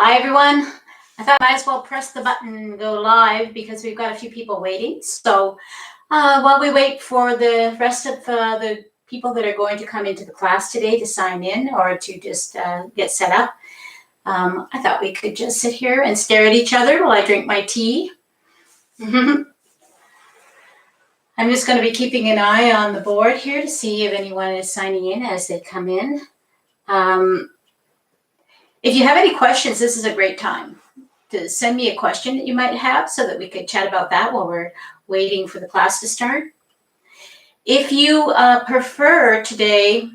Hi, everyone. I thought I might as well press the button and go live because we've got a few people waiting. So while we wait for the rest of the people that are going to come into the class today to sign in or to just get set up, I thought we could just sit here and stare at each other while I drink my tea. I'm just going to be keeping an eye on the board here to see if anyone is signing in as they come in. If you have any questions, this is a great time to send me a question that you might have so that we could chat about that while we're waiting for the class to start. If you prefer today,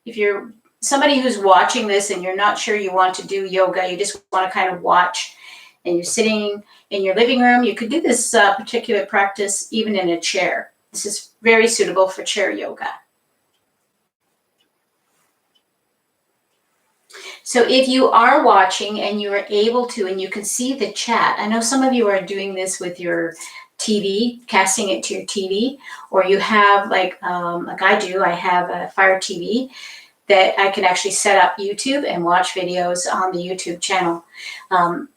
if you're somebody who's watching this and you're not sure you want to do yoga, you just want to kind of watch and you're sitting in your living room, you could do this particular practice even in a chair. This is very suitable for chair yoga. So if you are watching and you are able to, and you can see the chat, I know some of you are doing this with your TV, casting it to your TV, or you have like I do, I have a Fire TV that I can actually set up YouTube and watch videos on the YouTube channel.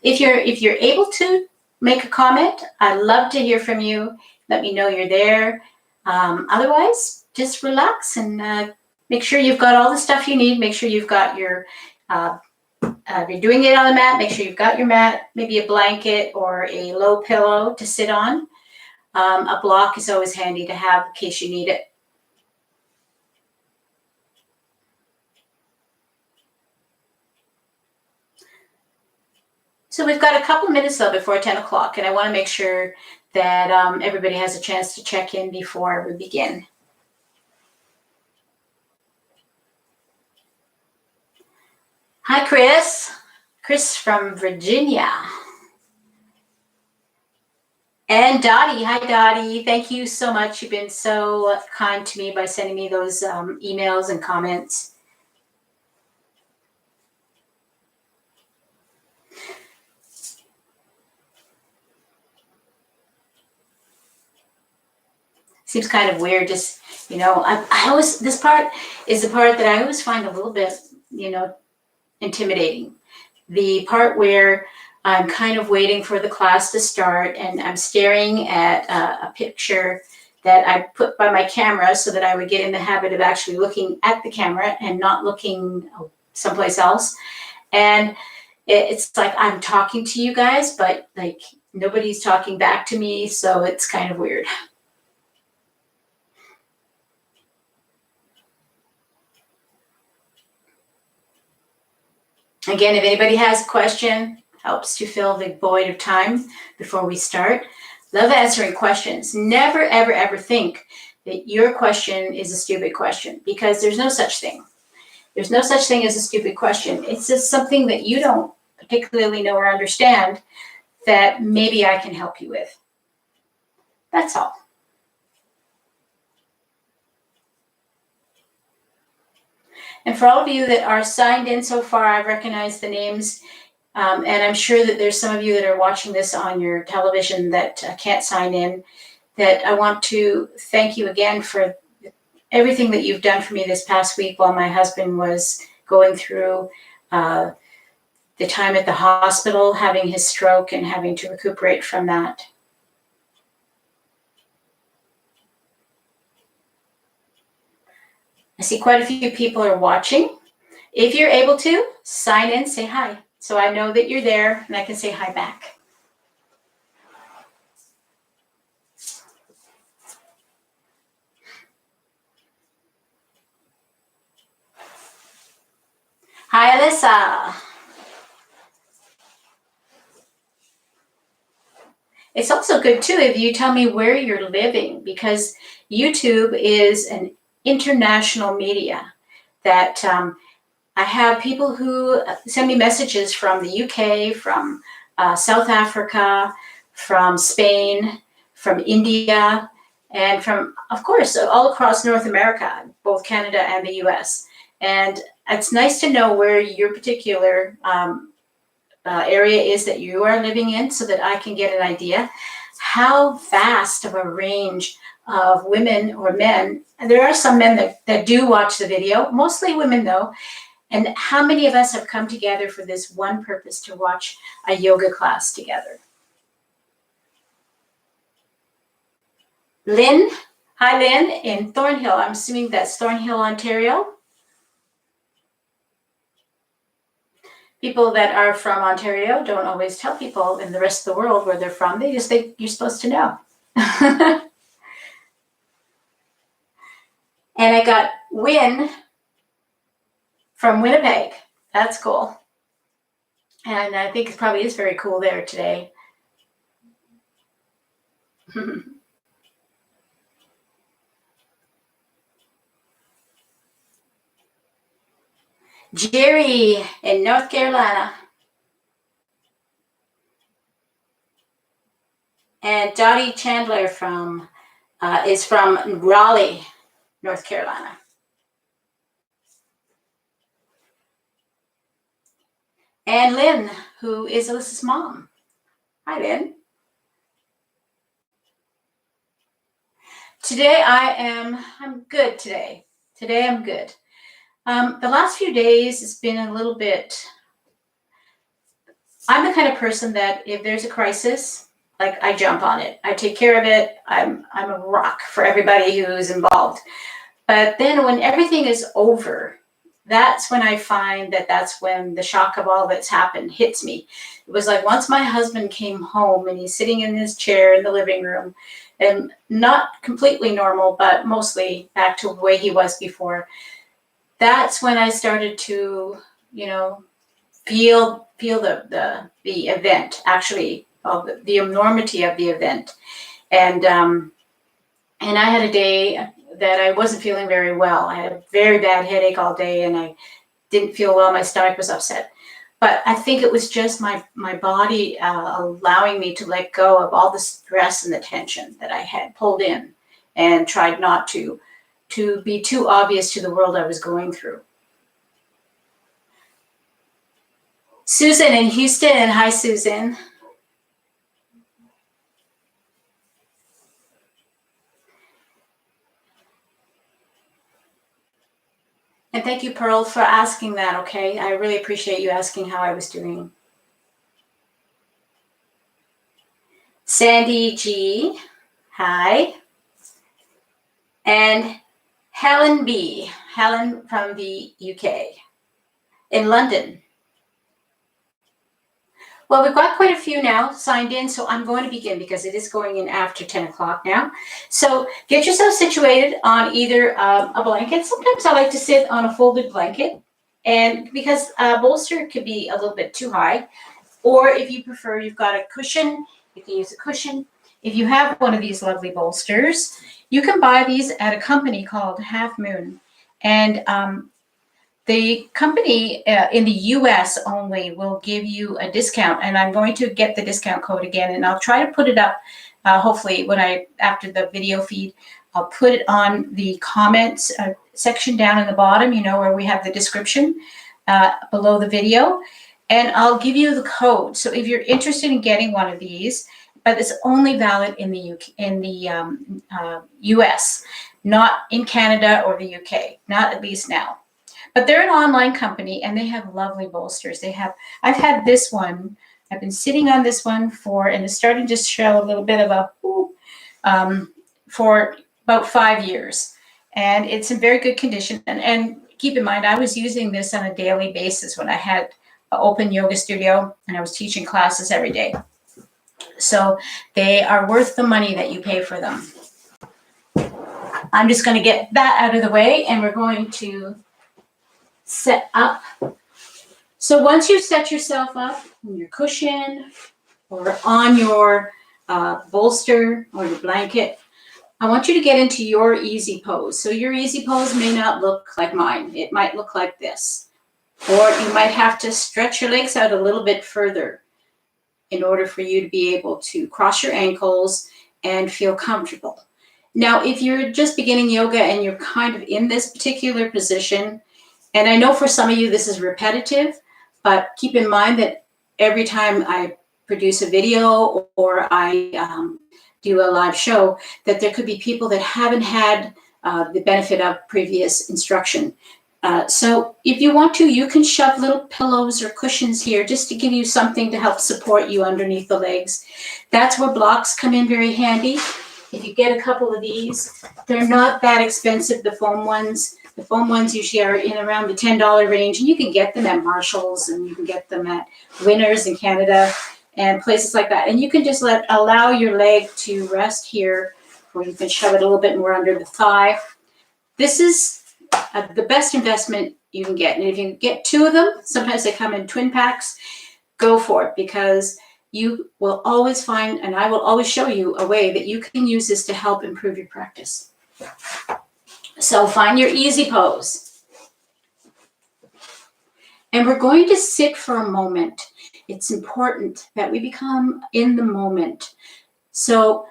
If you're able to make a comment, I'd love to hear from you. Let me know you're there. Otherwise, just relax and make sure you've got all the stuff you need. Make sure you've got your if you're doing it on the mat, make sure you've got your mat, maybe a blanket or a low pillow to sit on. A block is always handy to have in case you need it. So we've got a couple minutes though before 10 o'clock, and I want to make sure that everybody has a chance to check in before we begin. Hi, Chris. Chris from Virginia. And Dottie. Hi, Dottie. Thank you so much. You've been so kind to me by sending me those emails and comments. Seems kind of weird, just, you know, I always, this part is the part that I always find a little bit, you know, intimidating. The part where I'm kind of waiting for the class to start and I'm staring at a picture that I put by my camera so that I would get in the habit of actually looking at the camera and not looking someplace else. And it's like I'm talking to you guys, but like nobody's talking back to me, so it's kind of weird. Again, if anybody has a question, helps to fill the void of time before we start. Love answering questions. Never, ever, ever think that your question is a stupid question, because there's no such thing. There's no such thing as a stupid question. It's just something that you don't particularly know or understand that maybe I can help you with. That's all. And for all of you that are signed in so far, I've recognized the names, and I'm sure that there's some of you that are watching this on your television that can't sign in, that I want to thank you again for everything that you've done for me this past week while my husband was going through the time at the hospital, having his stroke and having to recuperate from that. I see quite a few people are watching. If you're able to, sign in, say hi. So I know that you're there and I can say hi back. Hi, Alyssa. It's also good too if you tell me where you're living, because YouTube is an international media that I have people who send me messages from the UK, from South Africa, from Spain, from India, and from, of course, all across North America, both Canada and the US. And it's nice to know where your particular area is that you are living in so that I can get an idea how vast of a range of women or men, and there are some men that do watch the video, mostly women though, And how many of us have come together for this one purpose, to watch a yoga class together? Lynn, hi Lynn, in Thornhill. I'm assuming that's Thornhill, Ontario. People that are from Ontario don't always tell people in the rest of the world where they're from. They just think you're supposed to know. And I got Win from Winnipeg. That's cool. And I think it probably is very cool there today. Jerry in North Carolina. And Dottie Chandler is from Raleigh, North Carolina. And Lynn, who is Alyssa's mom. Hi, Lynn. Today I'm good today. Today I'm good. The last few days it's been a little bit, I'm the kind of person that if there's a crisis, like I jump on it. I take care of it. I'm a rock for everybody who's involved. But then when everything is over, that's when I find that's when the shock of all that's happened hits me. It was like once my husband came home and he's sitting in his chair in the living room, and not completely normal, but mostly back to the way he was before. That's when I started to, feel the event, actually, of the enormity of the event. And I had a day that I wasn't feeling very well. I had a very bad headache all day, and I didn't feel well. My stomach was upset. But I think it was just my body allowing me to let go of all the stress and the tension that I had pulled in, and tried not to be too obvious to the world I was going through. Susan in Houston. Hi, Susan. And thank you, Pearl, for asking that, okay? I really appreciate you asking how I was doing. Sandy G, hi. And Helen B, Helen from the UK, in London. Well, we've got quite a few now signed in, so I'm going to begin because it is going in after 10 o'clock now. So get yourself situated on either a blanket. Sometimes I like to sit on a folded blanket, and because a bolster could be a little bit too high, or if you prefer, you've got a cushion, you can use a cushion. If you have one of these lovely bolsters, you can buy these at a company called Half Moon. And the company in the US only will give you a discount, and I'm going to get the discount code again, and I'll try to put it up hopefully after the video feed. I'll put it on the comments section down in the bottom, where we have the description below the video, and I'll give you the code. So if you're interested in getting one of these, but it's only valid in the US, not in Canada or the UK, not at least now. But they're an online company, and they have lovely bolsters. I've had this one. I've been sitting on this one and it's starting to show a little bit of for about 5 years. And it's in very good condition. And keep in mind, I was using this on a daily basis when I had an open yoga studio and I was teaching classes every day. So they are worth the money that you pay for them. I'm just going to get that out of the way, and we're going to set up. So once you've set yourself up on your cushion or on your bolster or your blanket, I want you to get into your easy pose. So your easy pose may not look like mine. It might look like this. Or you might have to stretch your legs out a little bit further in order for you to be able to cross your ankles and feel comfortable. Now, if you're just beginning yoga and you're kind of in this particular position, and I know for some of you this is repetitive, but keep in mind that every time I produce a video or I do a live show, that there could be people that haven't had the benefit of previous instruction. So if you want to, you can shove little pillows or cushions here just to give you something to help support you underneath the legs. That's where blocks come in very handy. If you get a couple of these, they're not that expensive, the foam ones. The foam ones usually are in around the $10 range, and you can get them at Marshall's, and you can get them at Winners in Canada and places like that. And you can just allow your leg to rest here, or you can shove it a little bit more under the thigh. This is the best investment you can get. And if you get two of them, sometimes they come in twin packs, go for it, because you will always find, and I will always show you a way that you can use this to help improve your practice. So find your easy pose. And we're going to sit for a moment. It's important that we become in the moment. So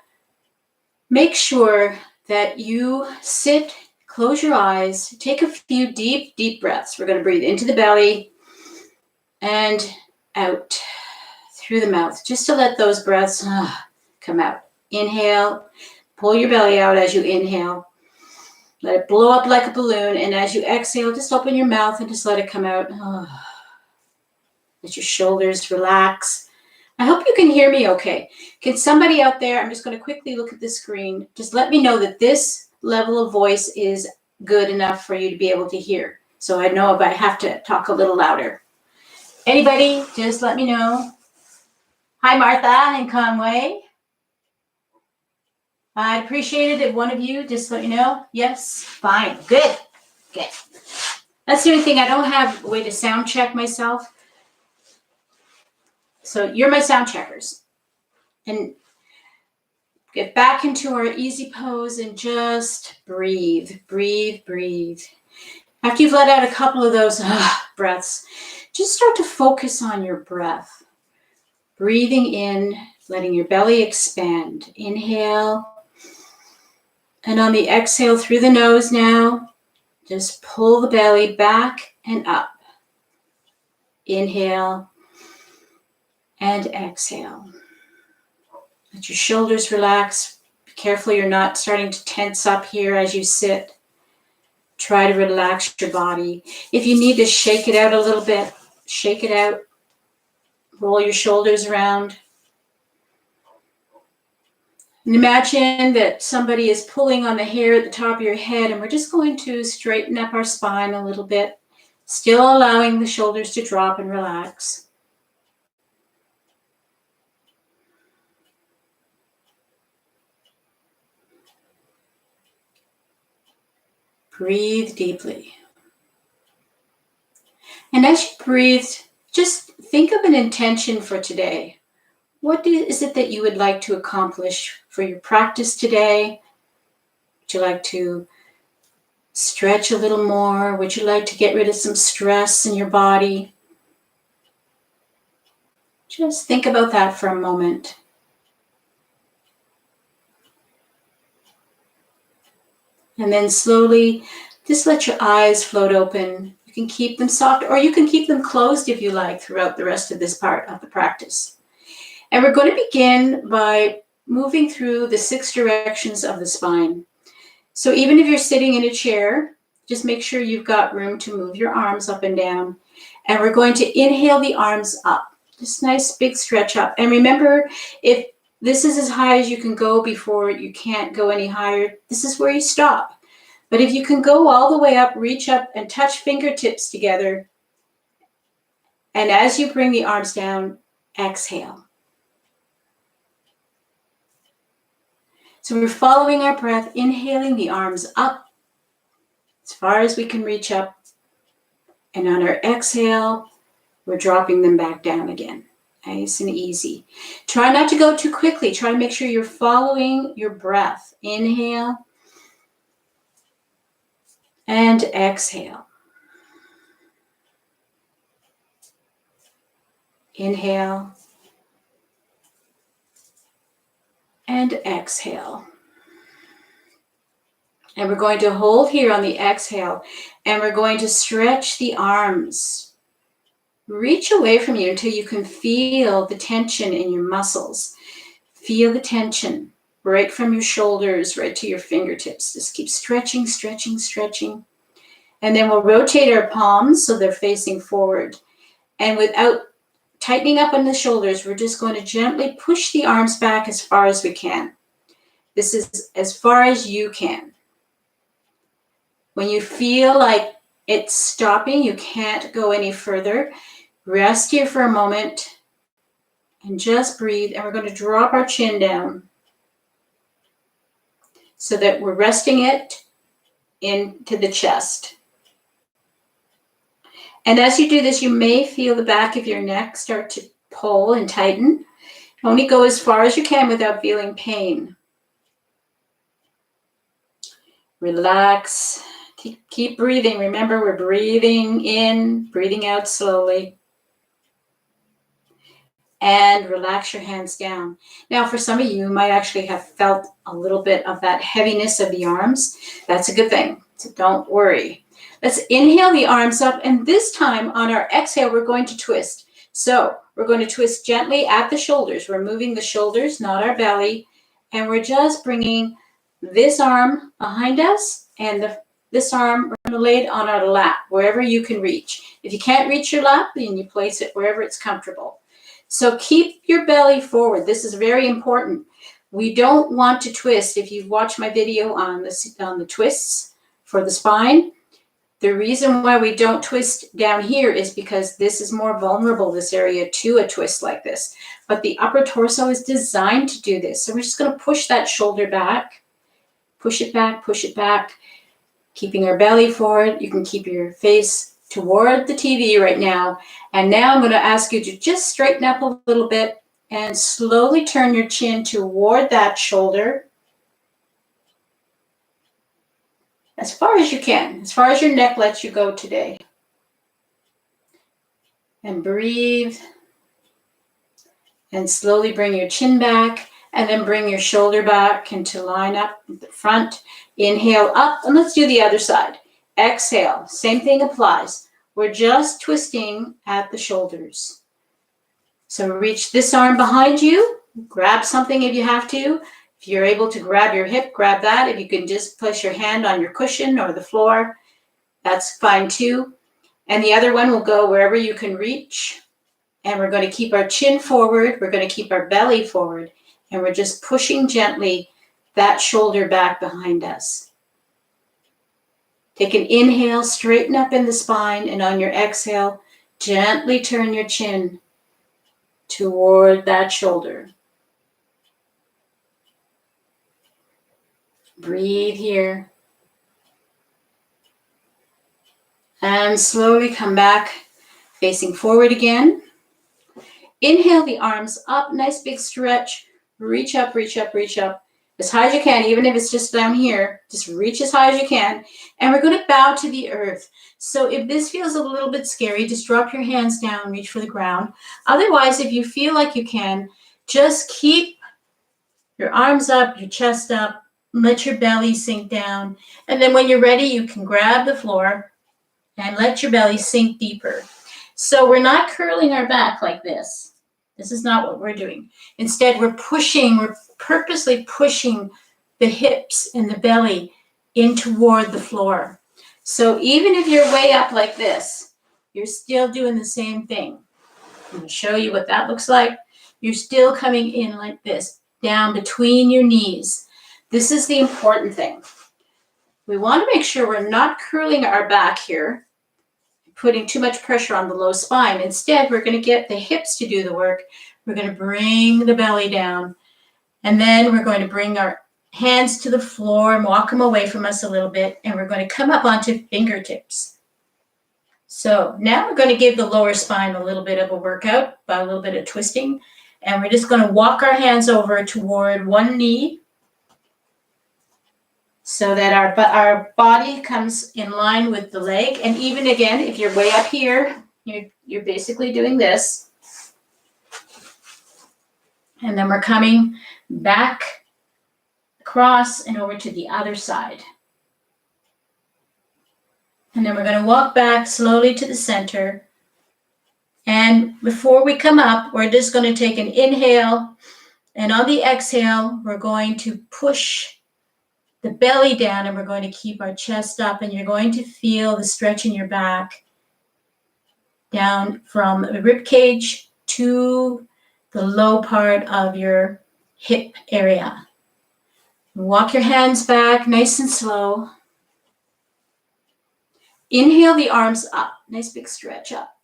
make sure that you sit, close your eyes, take a few deep, deep breaths. We're going to breathe into the belly and out through the mouth, just to let those breaths come out. Inhale, pull your belly out as you inhale. Let it blow up like a balloon. And as you exhale, just open your mouth and just let it come out. Let your shoulders relax. I hope you can hear me okay. Can somebody out there, I'm just going to quickly look at the screen. Just let me know that this level of voice is good enough for you to be able to hear. So I know if I have to talk a little louder. Anybody, just let me know. Hi, Martha and Conway. I'd appreciate it if one of you just let me know. Yes, fine, good. That's the only thing, I don't have a way to sound check myself. So you're my sound checkers. And get back into our easy pose and just breathe, breathe, breathe. After you've let out a couple of those breaths, just start to focus on your breath. Breathing in, letting your belly expand. Inhale. And on the exhale through the nose now, just pull the belly back and up. Inhale and exhale. Let your shoulders relax. Be careful you're not starting to tense up here as you sit. Try to relax your body. If you need to shake it out a little bit, shake it out. Roll your shoulders around. And imagine that somebody is pulling on the hair at the top of your head, and we're just going to straighten up our spine a little bit, still allowing the shoulders to drop and relax. Breathe deeply. And as you breathe, just think of an intention for today. What is it that you would like to accomplish for your practice today? Would you like to stretch a little more? Would you like to get rid of some stress in your body? Just think about that for a moment. And then slowly, just let your eyes float open. You can keep them soft, or you can keep them closed if you like throughout the rest of this part of the practice. And we're going to begin by moving through the 6 directions of the spine. So even if you're sitting in a chair, just make sure you've got room to move your arms up and down. And we're going to inhale the arms up. Just nice big stretch up. And remember, if this is as high as you can go before you can't go any higher, this is where you stop. But if you can go all the way up, reach up and touch fingertips together. And as you bring the arms down, exhale. So we're following our breath, inhaling the arms up as far as we can reach up. And on our exhale, we're dropping them back down again. Nice and easy. Try not to go too quickly. Try to make sure you're following your breath. Inhale and exhale. Inhale and exhale. And we're going to hold here on the exhale, and we're going to stretch the arms. Reach away from you until you can feel the tension in your muscles. Feel the tension right from your shoulders right to your fingertips. Just keep stretching, stretching, stretching. And then we'll rotate our palms so they're facing forward. And without tightening up on the shoulders, we're just going to gently push the arms back as far as we can. This is as far as you can. When you feel like it's stopping, you can't go any further, rest here for a moment and just breathe. And we're going to drop our chin down so that we're resting it into the chest. And as you do this, you may feel the back of your neck start to pull and tighten. Only go as far as you can without feeling pain. Relax. Keep breathing. Remember, we're breathing in, breathing out slowly. And relax your hands down. Now, for some of you might actually have felt a little bit of that heaviness of the arms. That's a good thing, so don't worry. Let's inhale the arms up, and this time on our exhale, we're going to twist. So we're going to twist gently at the shoulders. We're moving the shoulders, not our belly, and we're just bringing this arm behind us, and this arm, we're going to lay it on our lap, wherever you can reach. If you can't reach your lap, then you place it wherever it's comfortable. So keep your belly forward. This is very important. We don't want to twist. If you've watched my video on the twists for the spine, the reason why we don't twist down here is because this is more vulnerable, this area, to a twist like this. But the upper torso is designed to do this. So we're just going to push that shoulder back, push it back, keeping our belly forward. You can keep your face toward the TV right now. And now I'm going to ask you to just straighten up a little bit and slowly turn your chin toward that shoulder as far as you can, as far as your neck lets you go today. And breathe. And slowly bring your chin back, and then bring your shoulder back into line up at the front. Inhale up, and let's do the other side. Exhale, same thing applies. We're just twisting at the shoulders. So reach this arm behind you, grab something if you have to. If you're able to grab your hip, grab that. If you can just place your hand on your cushion or the floor, that's fine too. And the other one will go wherever you can reach. And we're going to keep our chin forward. We're going to keep our belly forward. And we're just pushing gently that shoulder back behind us. Take an inhale, straighten up in the spine, and on your exhale, gently turn your chin toward that shoulder. Breathe here. And slowly come back, facing forward again. Inhale the arms up, nice big stretch. Reach up, reach up, reach up. As high as you can, even if it's just down here, just reach as high as you can. And we're going to bow to the earth. So if this feels a little bit scary, just drop your hands down, reach for the ground. Otherwise, if you feel like you can, just keep your arms up, your chest up, let your belly sink down. And then when you're ready, you can grab the floor and let your belly sink deeper. So we're not curling our back like this. This is not what we're doing. Instead, we're purposely pushing the hips and the belly in toward the floor. So even if you're way up like this, you're still doing the same thing. I'm going to show you what that looks like. You're still coming in like this, down between your knees. This is the important thing. We want to make sure we're not curling our back here, putting too much pressure on the low spine. Instead, we're going to get the hips to do the work. We're going to bring the belly down. And then we're going to bring our hands to the floor and walk them away from us a little bit. And we're going to come up onto fingertips. So now we're going to give the lower spine a little bit of a workout by a little bit of twisting. And we're just going to walk our hands over toward one knee so that our body comes in line with the leg. And even again, if you're way up here, you're basically doing this. And then we're coming back across and over to the other side. And then we're going to walk back slowly to the center. And before we come up, we're just going to take an inhale. And on the exhale, we're going to push the belly down, and we're going to keep our chest up, and you're going to feel the stretch in your back down from the rib cage to the low part of your hip area. Walk your hands back nice and slow. Inhale the arms up. Nice big stretch up.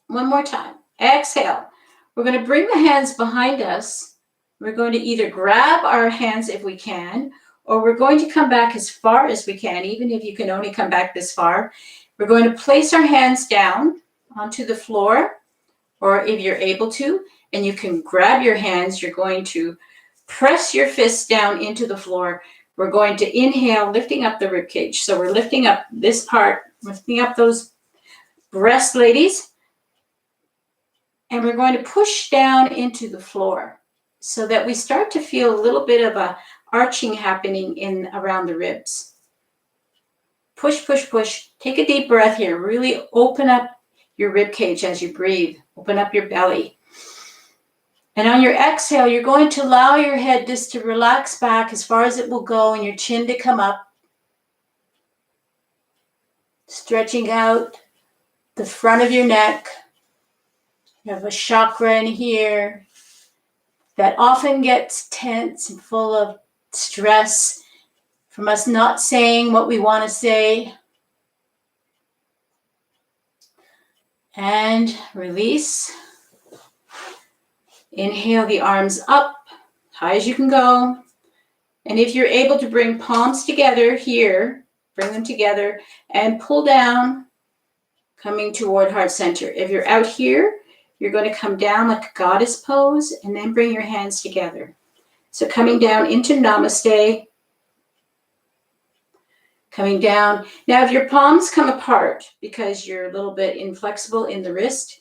One more time. Exhale. We're going to bring the hands behind us. We're going to either grab our hands if we can, or we're going to come back as far as we can, even if you can only come back this far. We're going to place our hands down onto the floor, or if you're able to, and you can grab your hands, you're going to press your fists down into the floor. We're going to inhale, lifting up the rib cage. So we're lifting up this part, lifting up those breasts, ladies. And we're going to push down into the floor so that we start to feel a little bit of a arching happening in around the ribs. Push, push, push. Take a deep breath here. Really open up your rib cage as you breathe. Open up your belly. And on your exhale, you're going to allow your head just to relax back as far as it will go and your chin to come up. Stretching out the front of your neck. You have a chakra in here that often gets tense and full of stress from us not saying what we want to say. And release. Inhale the arms up, high as you can go. And if you're able to bring palms together here, bring them together and pull down, coming toward heart center. If you're out here, you're going to come down like a goddess pose and then bring your hands together. So coming down into Namaste. Coming down. Now if your palms come apart because you're a little bit inflexible in the wrist,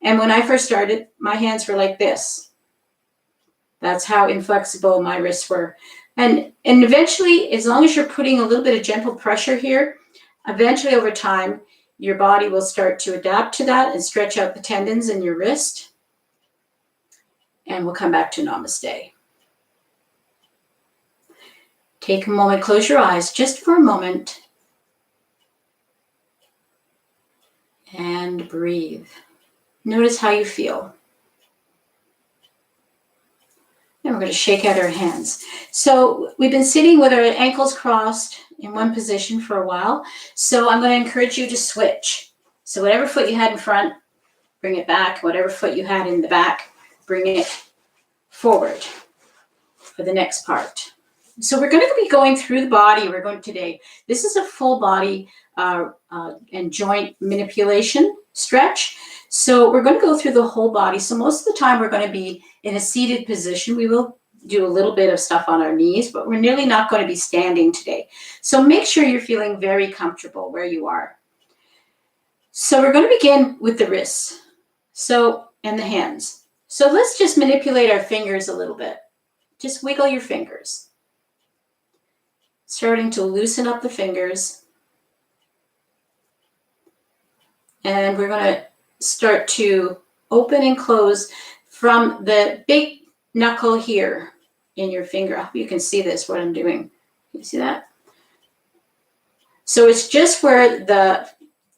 and when I first started, my hands were like this. That's how inflexible my wrists were. And eventually, as long as you're putting a little bit of gentle pressure here, eventually over time, your body will start to adapt to that and stretch out the tendons in your wrist. And we'll come back to Namaste. Take a moment, close your eyes just for a moment. And breathe. Notice how you feel. And we're going to shake out our hands. So we've been sitting with our ankles crossed in one position for a while. So I'm going to encourage you to switch. So whatever foot you had in front, bring it back. Whatever foot you had in the back, bring it forward for the next part. So we're going to be going through the body. We're going today. This is a full body and joint manipulation stretch. So we're going to go through the whole body. So most of the time we're going to be in a seated position. We will do a little bit of stuff on our knees, but we're nearly not going to be standing today. So make sure you're feeling very comfortable where you are. So we're going to begin with the wrists. And the hands. So let's just manipulate our fingers a little bit. Just wiggle your fingers. Starting to loosen up the fingers. And we're going to start to open and close from the big knuckle here in your finger. I hope you can see this, what I'm doing. Can you see that? So it's just where the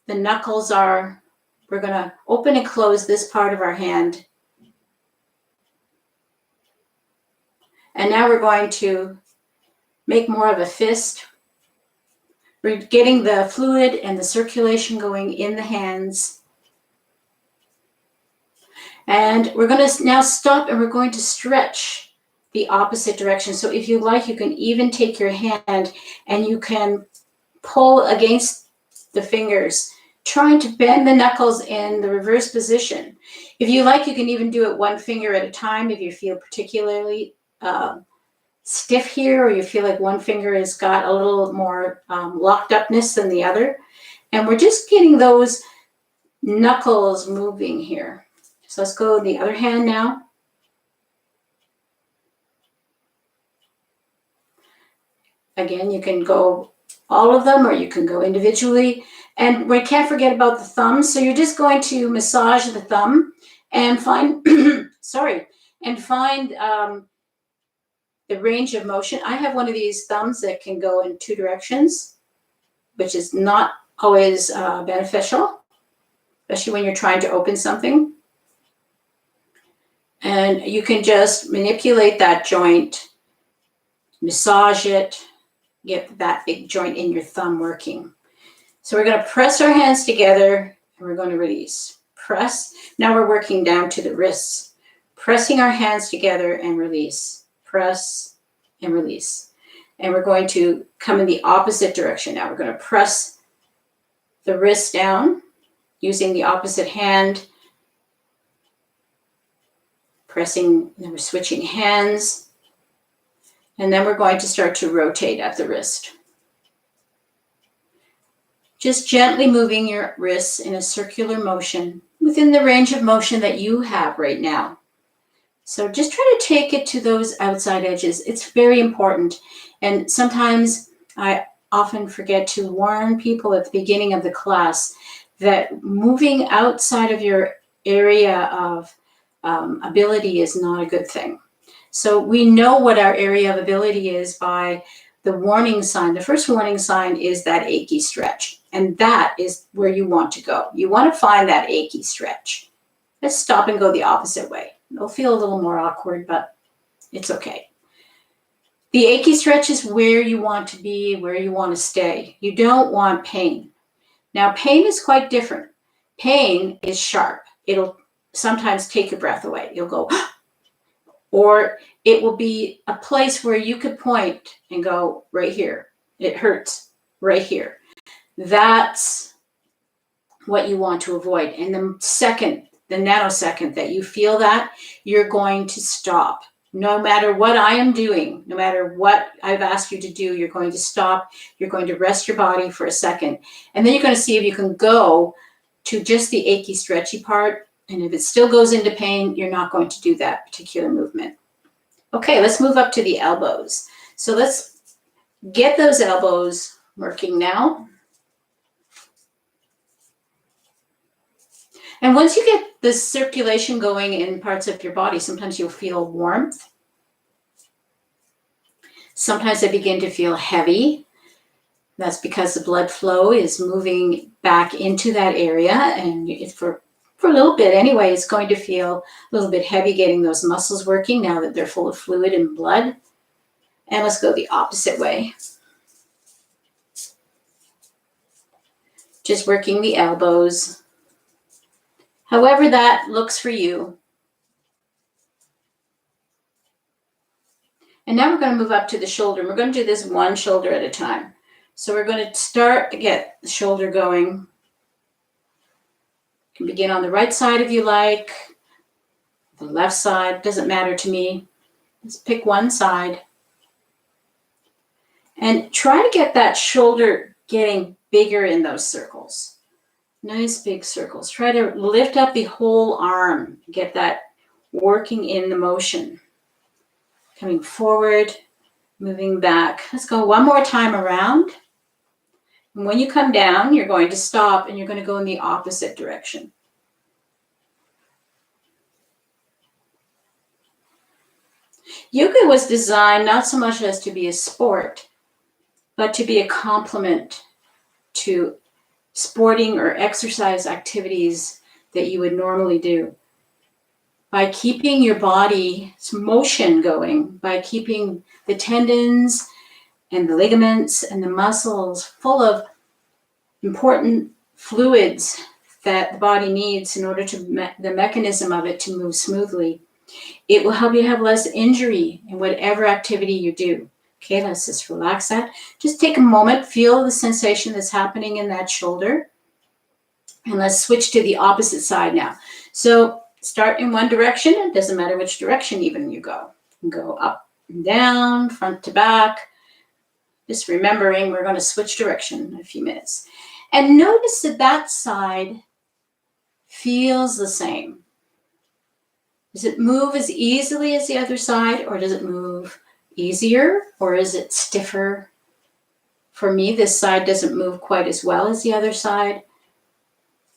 knuckles are. We're going to open and close this part of our hand. And now we're going to make more of a fist. We're getting the fluid and the circulation going in the hands. And we're going to now stop and we're going to stretch the opposite direction. So if you like, you can even take your hand and you can pull against the fingers, trying to bend the knuckles in the reverse position. If you like, you can even do it one finger at a time if you feel particularly stiff here, or you feel like one finger has got a little more locked upness than the other. And we're just getting those knuckles moving here. So let's go the other hand now. Again, you can go all of them or you can go individually. And we can't forget about the thumb. So you're just going to massage the thumb and find, the range of motion. I have one of these thumbs that can go in 2 directions, which is not always beneficial, especially when you're trying to open something. And you can just manipulate that joint, massage it, get that big joint in your thumb working. So we're going to press our hands together and we're going to release. Press. Now we're working down to the wrists. Pressing our hands together and release. Press and release. And we're going to come in the opposite direction. Now we're going to press the wrist down using the opposite hand. Pressing, and we're switching hands. And then we're going to start to rotate at the wrist. Just gently moving your wrists in a circular motion within the range of motion that you have right now. So just try to take it to those outside edges. It's very important. And sometimes I often forget to warn people at the beginning of the class that moving outside of your area of ability is not a good thing. So we know what our area of ability is by the warning sign. The first warning sign is that achy stretch. And that is where you want to go. You want to find that achy stretch. Let's stop and go the opposite way. It'll feel a little more awkward, but it's okay. The achy stretch is where you want to be, where you want to stay. You don't want pain. Now, pain is quite different. Pain is sharp. It'll sometimes take your breath away. You'll go, or it will be a place where you could point and go, right here. It hurts right here. That's what you want to avoid. And the nanosecond that you feel that, you're going to stop. No matter what I am doing, no matter what I've asked you to do, you're going to stop. You're going to rest your body for a second. And then you're going to see if you can go to just the achy, stretchy part. And if it still goes into pain, you're not going to do that particular movement. Okay, let's move up to the elbows. So let's get those elbows working now. And once you get the circulation going in parts of your body, sometimes you'll feel warmth. Sometimes they begin to feel heavy. That's because the blood flow is moving back into that area. And for a little bit anyway, it's going to feel a little bit heavy getting those muscles working now that they're full of fluid and blood. And let's go the opposite way. Just working the elbows. However that looks for you. And now we're going to move up to the shoulder. We're going to do this one shoulder at a time. So we're going to start to get the shoulder going. You can begin on the right side if you like. The left side, doesn't matter to me. Just pick one side. And try to get that shoulder getting bigger in those circles. Nice big circles. Try to lift up the whole arm. Get that working in the motion. Coming forward, moving back. Let's go one more time around. And when you come down, you're going to stop and you're going to go in the opposite direction. Yoga was designed not so much as to be a sport, but to be a complement to sporting or exercise activities that you would normally do. By keeping your body's motion going, by keeping the tendons and the ligaments and the muscles full of important fluids that the body needs in order to the mechanism of it to move smoothly, it will help you have less injury in whatever activity you do. Okay, let's just relax that. Just take a moment, feel the sensation that's happening in that shoulder. And let's switch to the opposite side now. So start in one direction. It doesn't matter which direction even you go. You can go up and down, front to back. Just remembering we're going to switch direction in a few minutes. And notice that that side feels the same. Does it move as easily as the other side, or does it move easier, or is it stiffer? For me, this side doesn't move quite as well as the other side.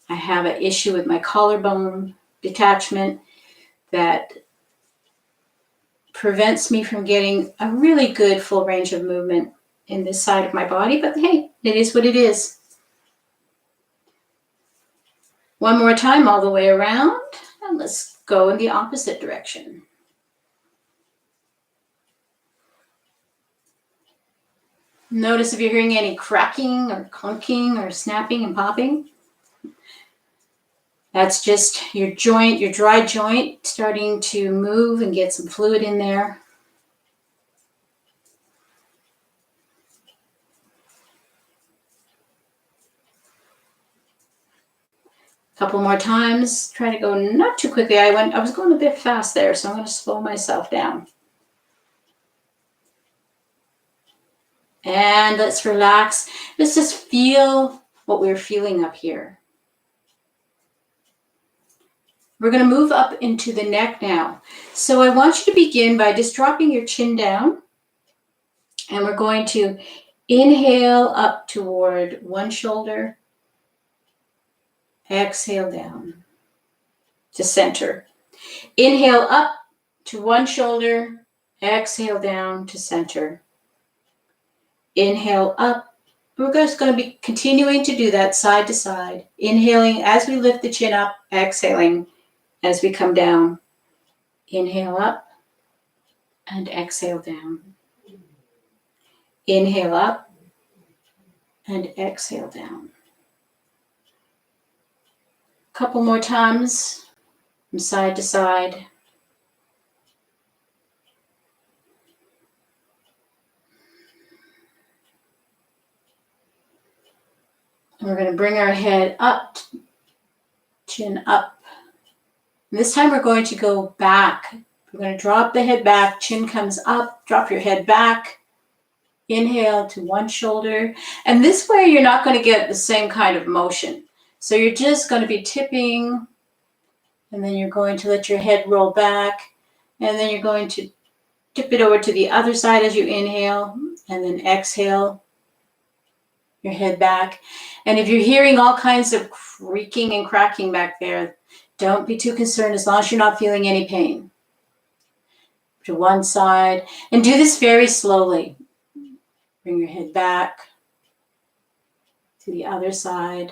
I have an issue with my collarbone detachment that prevents me from getting a really good full range of movement in this side of my body, but hey, it is what it is. One more time all the way around, and let's go in the opposite direction. Notice if you're hearing any cracking or clunking or snapping and popping. That's just your joint, your dry joint, starting to move and get some fluid in there. A couple more times. Try to go not too quickly. I was going a bit fast there, so I'm going to slow myself down. And let's relax. Let's just feel what we're feeling up here. We're going to move up into the neck now. So I want you to begin by just dropping your chin down. And we're going to inhale up toward one shoulder. Exhale down to center. Inhale up to one shoulder. Exhale down to center. Inhale up. We're just going to be continuing to do that side to side. Inhaling as we lift the chin up. Exhaling as we come down. Inhale up and exhale down. Inhale up and exhale down. A couple more times from side to side. And we're going to bring our head up, chin up. And this time we're going to go back. We're going to drop the head back, chin comes up, drop your head back. Inhale to one shoulder. And this way you're not going to get the same kind of motion. So you're just going to be tipping, and then you're going to let your head roll back, and then you're going to tip it over to the other side as you inhale, and then exhale your head back. And if you're hearing all kinds of creaking and cracking back there, don't be too concerned as long as you're not feeling any pain. To one side, and do this very slowly. Bring your head back to the other side.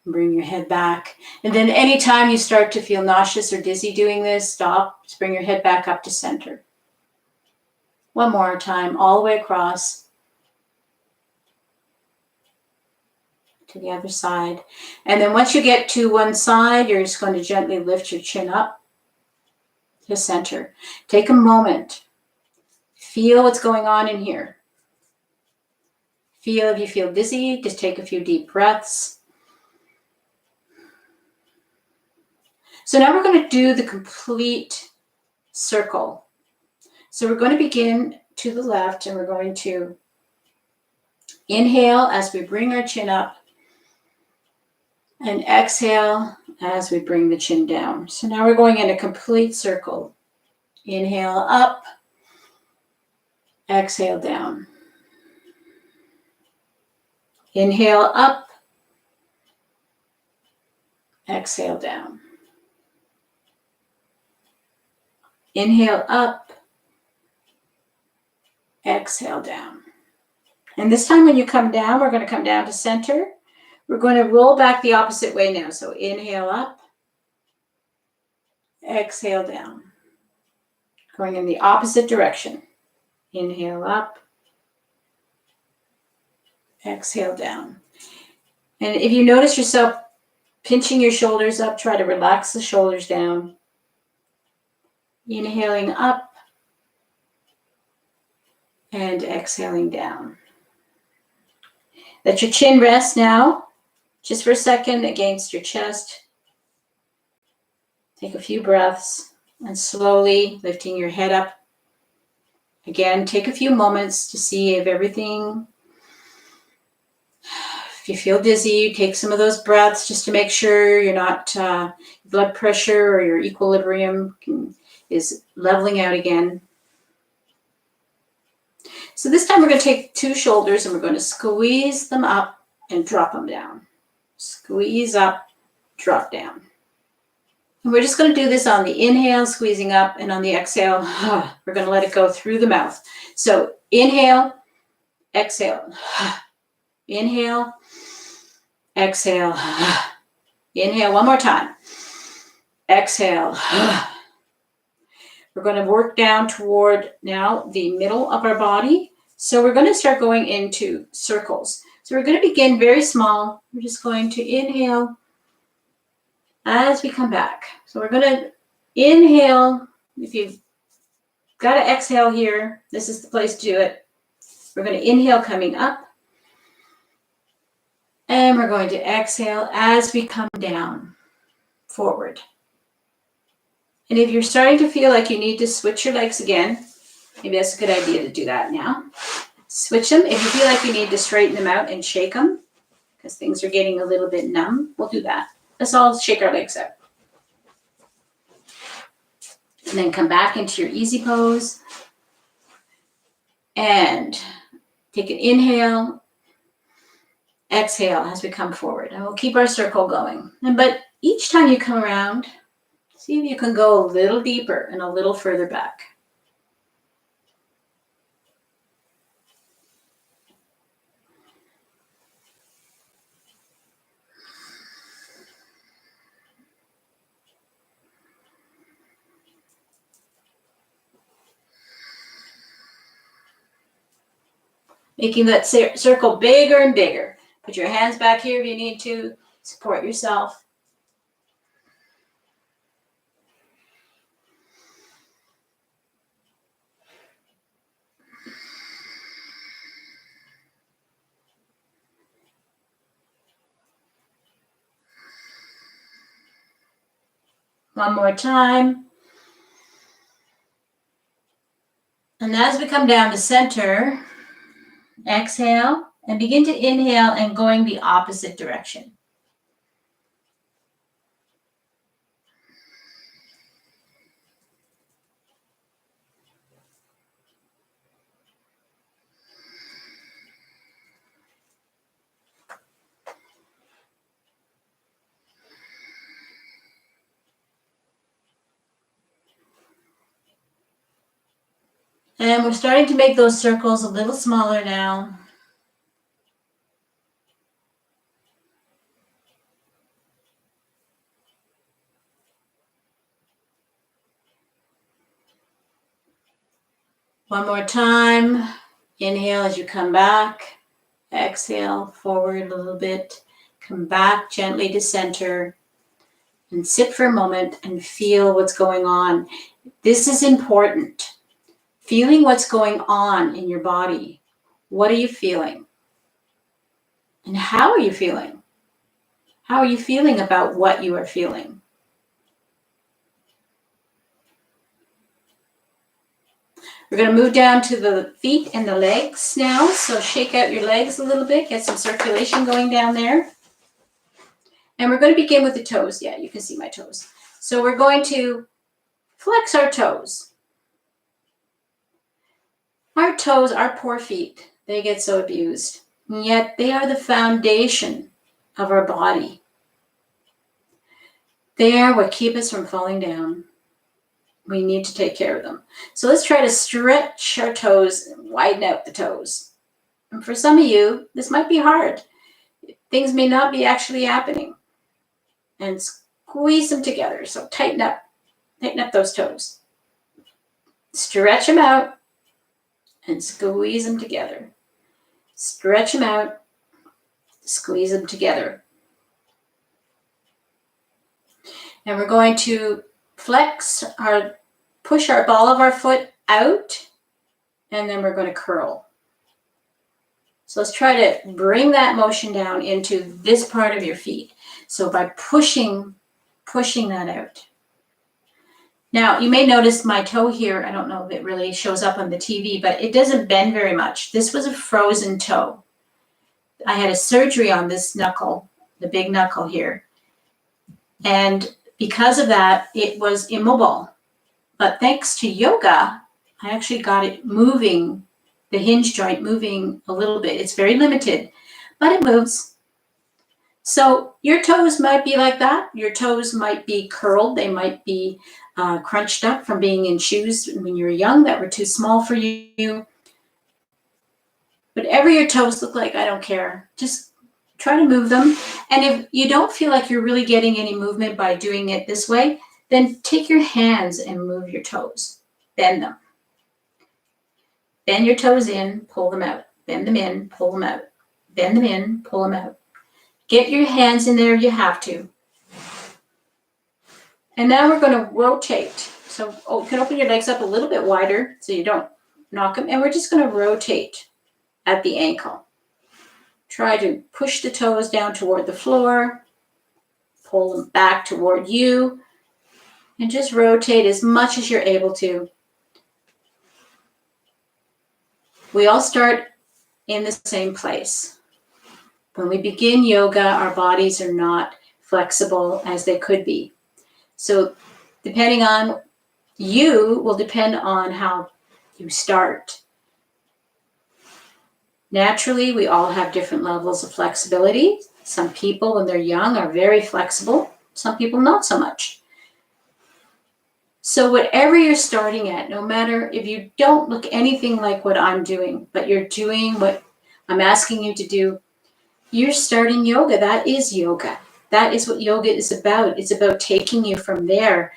Bring your head back. And then anytime you start to feel nauseous or dizzy doing this, stop. Just bring your head back up to center. One more time, all the way across to the other side. And then once you get to one side, you're just going to gently lift your chin up to center. Take a moment. Feel what's going on in here. If you feel dizzy, just take a few deep breaths. So now we're going to do the complete circle. So we're going to begin to the left, and we're going to inhale as we bring our chin up and exhale as we bring the chin down. So now we're going in a complete circle. Inhale up, exhale down. Inhale up, exhale down. Inhale up, exhale down. And this time when you come down, we're going to come down to center. We're going to roll back the opposite way now. So inhale up, exhale down. Going in the opposite direction. Inhale up, exhale down. And if you notice yourself pinching your shoulders up, try to relax the shoulders down. Inhaling up and exhaling down. Let your chin rest now, just for a second, against your chest. Take a few breaths and slowly lifting your head up. Again, take a few moments to see if everything, if you feel dizzy, take some of those breaths just to make sure you're not, blood pressure or your equilibrium is leveling out again. So this time we're going to take two shoulders and we're going to squeeze them up and drop them down. Squeeze up, drop down. And we're just going to do this on the inhale, squeezing up, and on the exhale, we're going to let it go through the mouth. So inhale, exhale, inhale, exhale, inhale one more time, exhale. We're going to work down toward now the middle of our body. So we're going to start going into circles. So we're going to begin very small. We're just going to inhale as we come back. So we're going to inhale. If you've got to exhale here, this is the place to do it. We're going to inhale coming up. And we're going to exhale as we come down, forward. And if you're starting to feel like you need to switch your legs again, maybe that's a good idea to do that now. Switch them. If you feel like you need to straighten them out and shake them, because things are getting a little bit numb, we'll do that. Let's all shake our legs out. And then come back into your easy pose. And take an inhale, exhale as we come forward. And we'll keep our circle going. But each time you come around, see if you can go a little deeper and a little further back. Making that circle bigger and bigger. Put your hands back here if you need to. Support yourself. One more time. And as we come down to center, exhale and begin to inhale and going the opposite direction. And we're starting to make those circles a little smaller now. One more time. Inhale as you come back. Exhale forward a little bit. Come back gently to center. And sit for a moment and feel what's going on. This is important. Feeling what's going on in your body. What are you feeling? And how are you feeling? How are you feeling about what you are feeling? We're going to move down to the feet and the legs now. So shake out your legs a little bit. Get some circulation going down there. And we're going to begin with the toes. Yeah, you can see my toes. So we're going to flex our toes. Our toes, our poor feet, they get so abused. And yet they are the foundation of our body. They are what keep us from falling down. We need to take care of them. So let's try to stretch our toes and widen out the toes. And for some of you, this might be hard. Things may not be actually happening. And squeeze them together. So tighten up those toes. Stretch them out and squeeze them together. Stretch them out, squeeze them together. And we're going to push our ball of our foot out, and then we're going to curl. So let's try to bring that motion down into this part of your feet. So by pushing that out. Now, you may notice my toe here. I don't know if it really shows up on the TV, but it doesn't bend very much. This was a frozen toe. I had a surgery on this knuckle, the big knuckle here. And because of that, it was immobile. But thanks to yoga, I actually got it moving, the hinge joint moving a little bit. It's very limited, but it moves. So your toes might be like that. Your toes might be curled. They might be crunched up from being in shoes when you were young that were too small for you. Whatever your toes look like, I don't care. Just try to move them. And if you don't feel like you're really getting any movement by doing it this way, then take your hands and move your toes. Bend them. Bend your toes in, pull them out. Bend them in, pull them out. Bend them in, pull them out. Get your hands in there if you have to. And now we're going to rotate. So you can open your legs up a little bit wider so you don't knock them. And we're just going to rotate at the ankle. Try to push the toes down toward the floor. Pull them back toward you. And just rotate as much as you're able to. We all start in the same place. When we begin yoga, our bodies are not flexible as they could be. So depending on you will depend on how you start. Naturally, we all have different levels of flexibility. Some people, when they're young, are very flexible. Some people, not so much. So whatever you're starting at, no matter if you don't look anything like what I'm doing, but you're doing what I'm asking you to do, you're starting yoga. That is yoga. That is what yoga is about. It's about taking you from there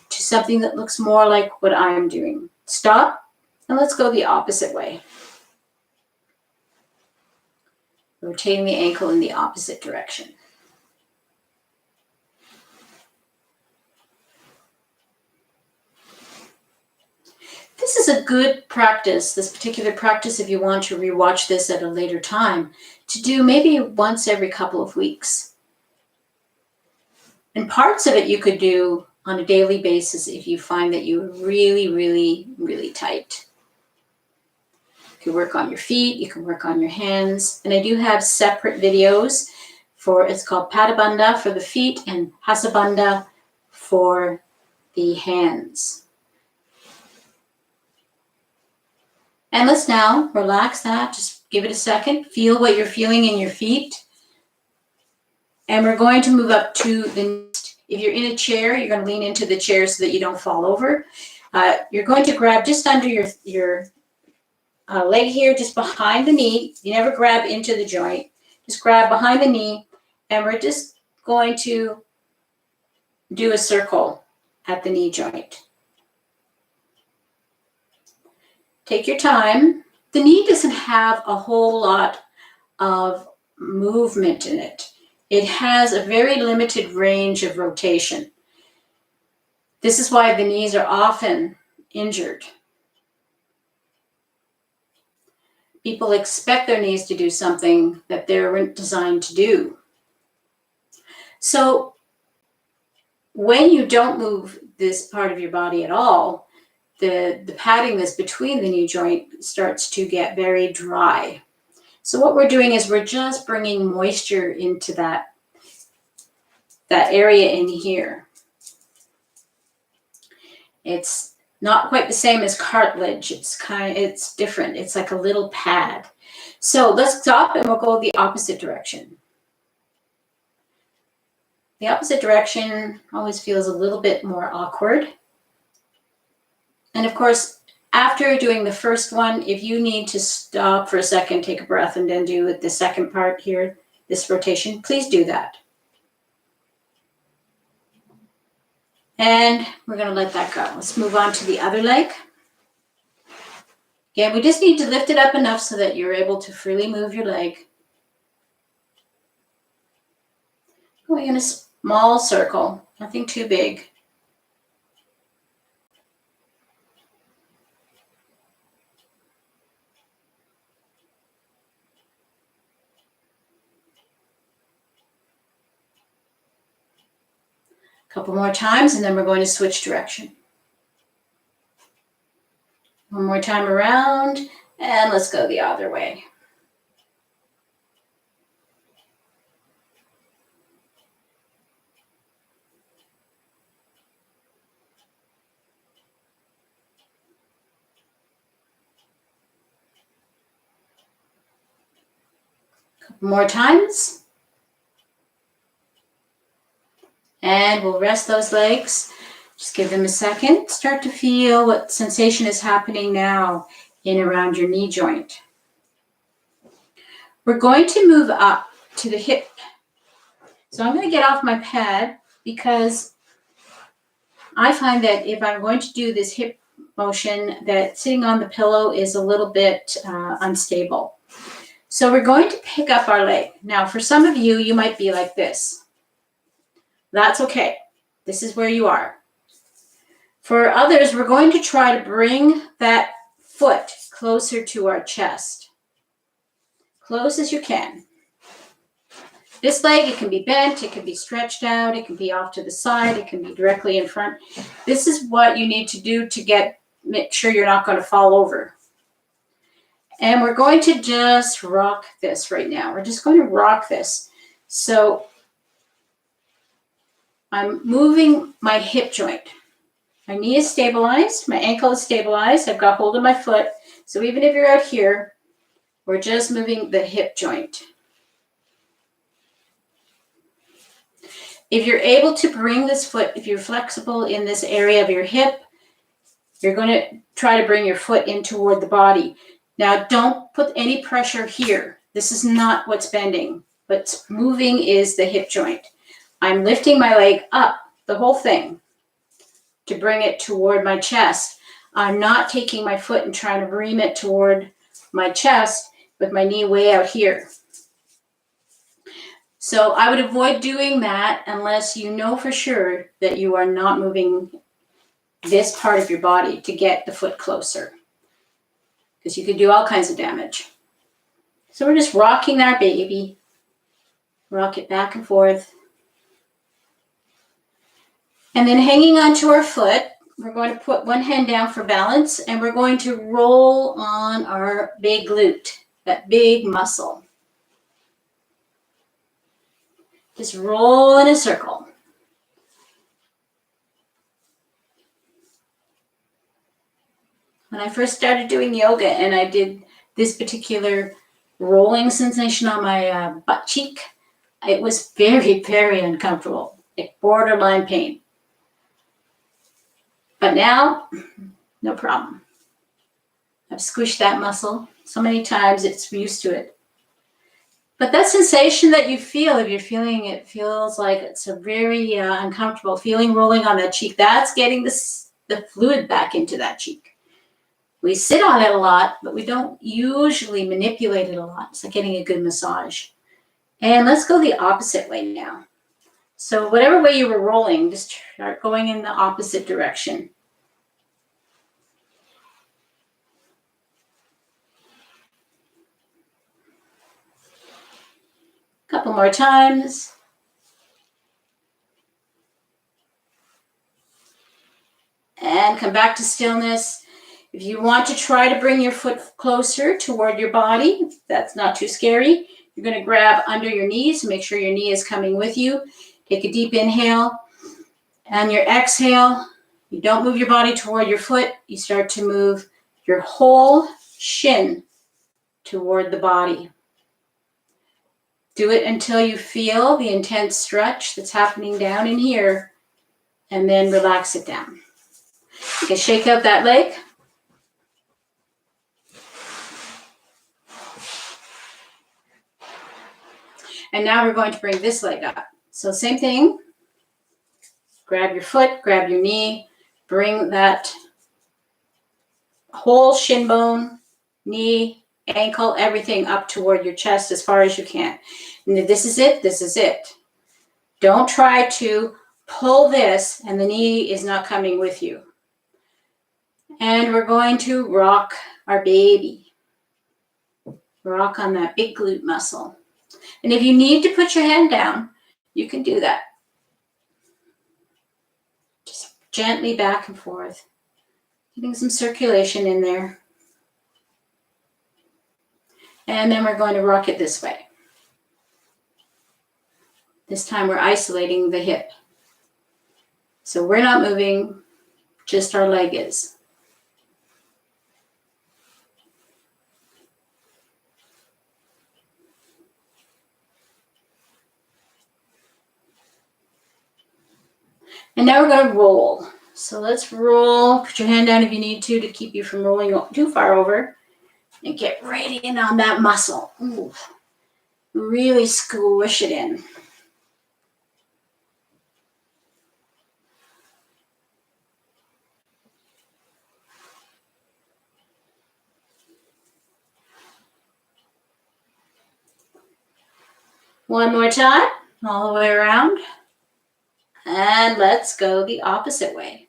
to something that looks more like what I'm doing. Stop, and let's go the opposite way. Rotating the ankle in the opposite direction. This is a good practice, this particular practice, if you want to rewatch this at a later time, to do maybe once every couple of weeks. And parts of it you could do on a daily basis if you find that you're really, really, really tight. You can work on your feet, you can work on your hands. And I do have separate videos it's called Padabandha for the feet and Hasabandha for the hands. And let's now relax that. Just give it a second. Feel what you're feeling in your feet. And we're going to move up to the next. If you're in a chair, you're going to lean into the chair so that you don't fall over. You're going to grab just under your leg here, just behind the knee. You never grab into the joint. Just grab behind the knee. And we're just going to do a circle at the knee joint. Take your time. The knee doesn't have a whole lot of movement in it. It has a very limited range of rotation. This is why the knees are often injured. People expect their knees to do something that they're designed to do. So when you don't move this part of your body at all, the padding that's between the knee joint starts to get very dry. So what we're doing is we're just bringing moisture into that area in here. It's not quite the same as cartilage. It's different. It's like a little pad. So let's stop and we'll go the opposite direction. The opposite direction always feels a little bit more awkward. And of course, after doing the first one, if you need to stop for a second, take a breath, and then do the second part here, this rotation, please do that. And we're going to let that go. Let's move on to the other leg. Again, we just need to lift it up enough so that you're able to freely move your leg. Going in a small circle, nothing too big. A couple more times, and then we're going to switch direction. One more time around, and let's go the other way. Couple more times. And we'll rest those legs. Just give them a second. Start to feel what sensation is happening now in around your knee joint. We're going to move up to the hip. So I'm going to get off my pad because I find that if I'm going to do this hip motion, that sitting on the pillow is a little bit unstable. So we're going to pick up our leg. Now, for some of you, you might be like this. That's okay. This is where you are. For others, we're going to try to bring that foot closer to our chest. Close as you can. This leg, it can be bent, it can be stretched out, it can be off to the side, it can be directly in front. This is what you need to do to make sure you're not going to fall over. And we're going to just rock this right now. We're just going to rock this. So I'm moving my hip joint. My knee is stabilized, my ankle is stabilized, I've got hold of my foot. So even if you're out here, we're just moving the hip joint. If you're able to bring this foot, if you're flexible in this area of your hip, you're going to try to bring your foot in toward the body. Now, don't put any pressure here. This is not what's bending. What's moving is the hip joint. I'm lifting my leg up, the whole thing, to bring it toward my chest. I'm not taking my foot and trying to ream it toward my chest with my knee way out here. So I would avoid doing that unless you know for sure that you are not moving this part of your body to get the foot closer, because you could do all kinds of damage. So we're just rocking our baby. Rock it back and forth. And then hanging onto our foot, we're going to put one hand down for balance, and we're going to roll on our big glute, that big muscle. Just roll in a circle. When I first started doing yoga and I did this particular rolling sensation on my butt cheek, it was very, very uncomfortable, like borderline pain. But now, no problem. I've squished that muscle so many times, it's used to it. But that sensation that you feel, if you're feeling it, feels like it's a very uncomfortable feeling rolling on that cheek. That's getting the fluid back into that cheek. We sit on it a lot, but we don't usually manipulate it a lot. It's like getting a good massage. And let's go the opposite way now. So whatever way you were rolling, just start going in the opposite direction. Couple more times. And come back to stillness. If you want to try to bring your foot closer toward your body, that's not too scary. You're going to grab under your knees, make sure your knee is coming with you. Take a deep inhale. And your exhale, you don't move your body toward your foot. You start to move your whole shin toward the body. Do it until you feel the intense stretch that's happening down in here, and then relax it down. You can shake out that leg. And now we're going to bring this leg up. So same thing. Grab your foot, grab your knee, bring that whole shin bone, knee, ankle, everything up toward your chest as far as you can. And if this is it, this is it. Don't try to pull this and the knee is not coming with you. And we're going to rock our baby. Rock on that big glute muscle. And if you need to put your hand down, you can do that. Just gently back and forth. Getting some circulation in there. And then we're going to rock it this way. This time we're isolating the hip. So we're not moving, just our leg is. And now we're going to roll. So let's roll. Put your hand down if you need to keep you from rolling too far over. And get right in on that muscle. Ooh. Really squish it in. One more time, all the way around. And let's go the opposite way.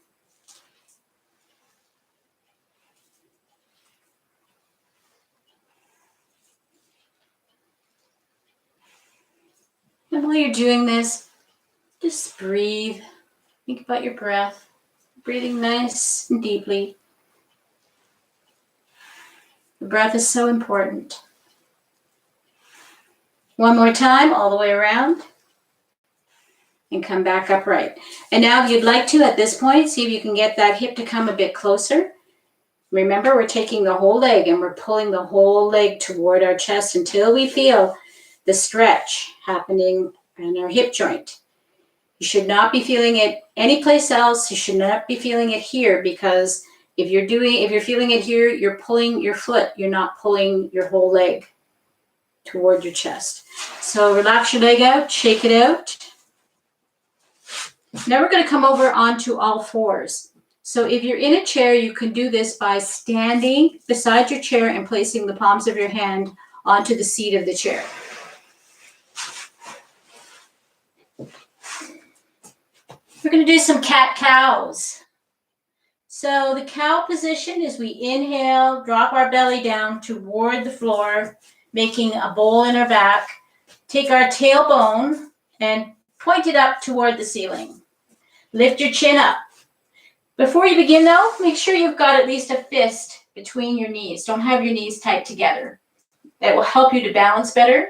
And while you're doing this, just breathe. Think about your breath. Breathing nice and deeply. The breath is so important. One more time, all the way around. And come back upright. And now if you'd like to, at this point, see if you can get that hip to come a bit closer. Remember, we're taking the whole leg and we're pulling the whole leg toward our chest until we feel the stretch happening in our hip joint. You should not be feeling it anyplace else. You should not be feeling it here, because if you're feeling it here, you're pulling your foot. You're not pulling your whole leg toward your chest. So relax your leg out, shake it out. Now we're going to come over onto all fours. So if you're in a chair, you can do this by standing beside your chair and placing the palms of your hand onto the seat of the chair. We're going to do some cat-cows. So the cow position is we inhale, drop our belly down toward the floor, making a bowl in our back. Take our tailbone and point it up toward the ceiling. Lift your chin up. Before you begin though, make sure you've got at least a fist between your knees. Don't have your knees tight together. That will help you to balance better,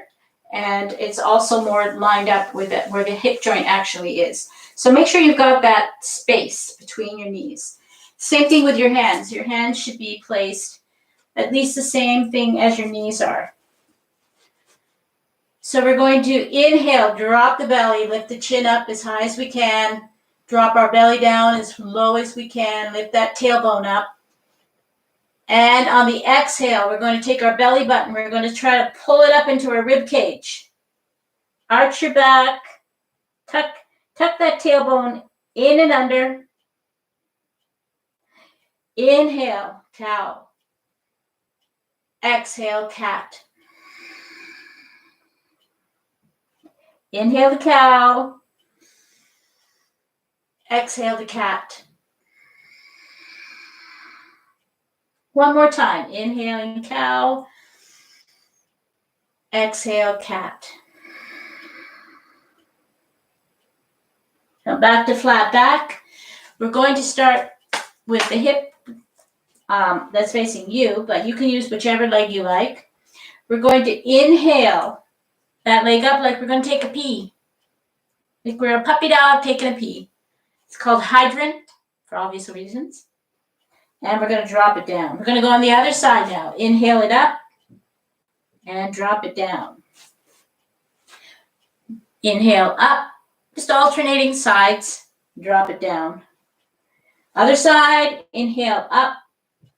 and it's also more lined up with it, where the hip joint actually is. So make sure you've got that space between your knees. Same thing with your hands. Your hands should be placed at least the same thing as your knees are. So we're going to inhale, drop the belly, lift the chin up as high as we can, drop our belly down as low as we can, lift that tailbone up. And on the exhale, we're going to take our belly button, we're going to try to pull it up into our rib cage. Arch your back, tuck that tailbone in and under. Inhale, cow. Exhale, cat. Inhale the cow. Exhale the cat. One more time. Inhaling cow. Exhale cat. Now back to flat back. We're going to start with the hip that's facing you, but you can use whichever leg you like. We're going to inhale that leg up like we're going to take a pee. Like we're a puppy dog taking a pee. It's called hydrant for obvious reasons. And we're going to drop it down. We're going to go on the other side now. Inhale it up and drop it down. Inhale up, just alternating sides, drop it down. Other side, inhale up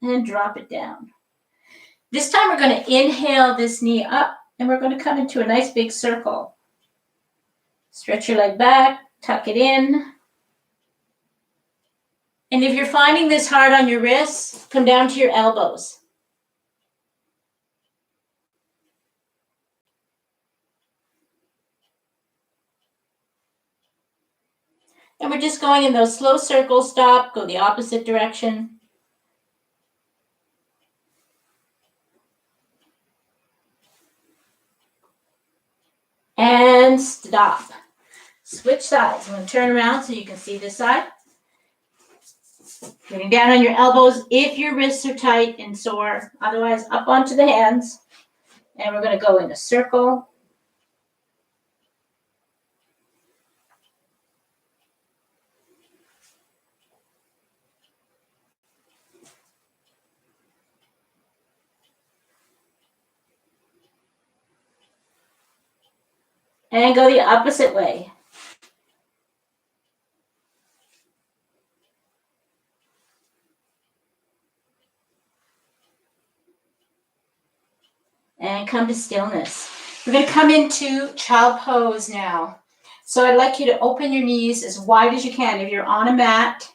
and drop it down. This time we're going to inhale this knee up and we're going to come into a nice big circle. Stretch your leg back, tuck it in. And if you're finding this hard on your wrists, come down to your elbows. And we're just going in those slow circles, stop, go the opposite direction. And stop. Switch sides. I'm going to turn around so you can see this side. Getting down on your elbows if your wrists are tight and sore. Otherwise, up onto the hands. And we're going to go in a circle. And go the opposite way. and come to stillness. We're going to come into child pose now. So I'd like you to open your knees as wide as you can. If you're on a mat,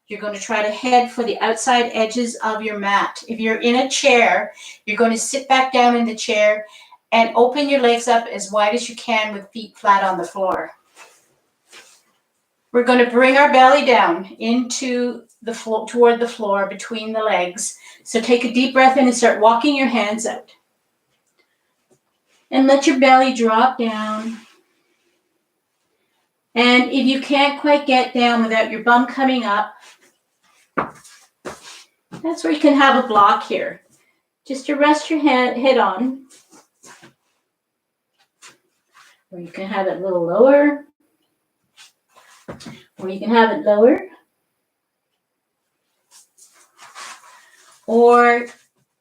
you're going to try to head for the outside edges of your mat. If you're in a chair, you're going to sit back down in the chair and open your legs up as wide as you can with feet flat on the floor. We're going to bring our belly down into the floor, toward the floor between the legs. So take a deep breath in and start walking your hands out. And let your belly drop down. And if you can't quite get down without your bum coming up, that's where you can have a block here. Just to rest your head on. Or you can have it a little lower. Or you can have it lower. Or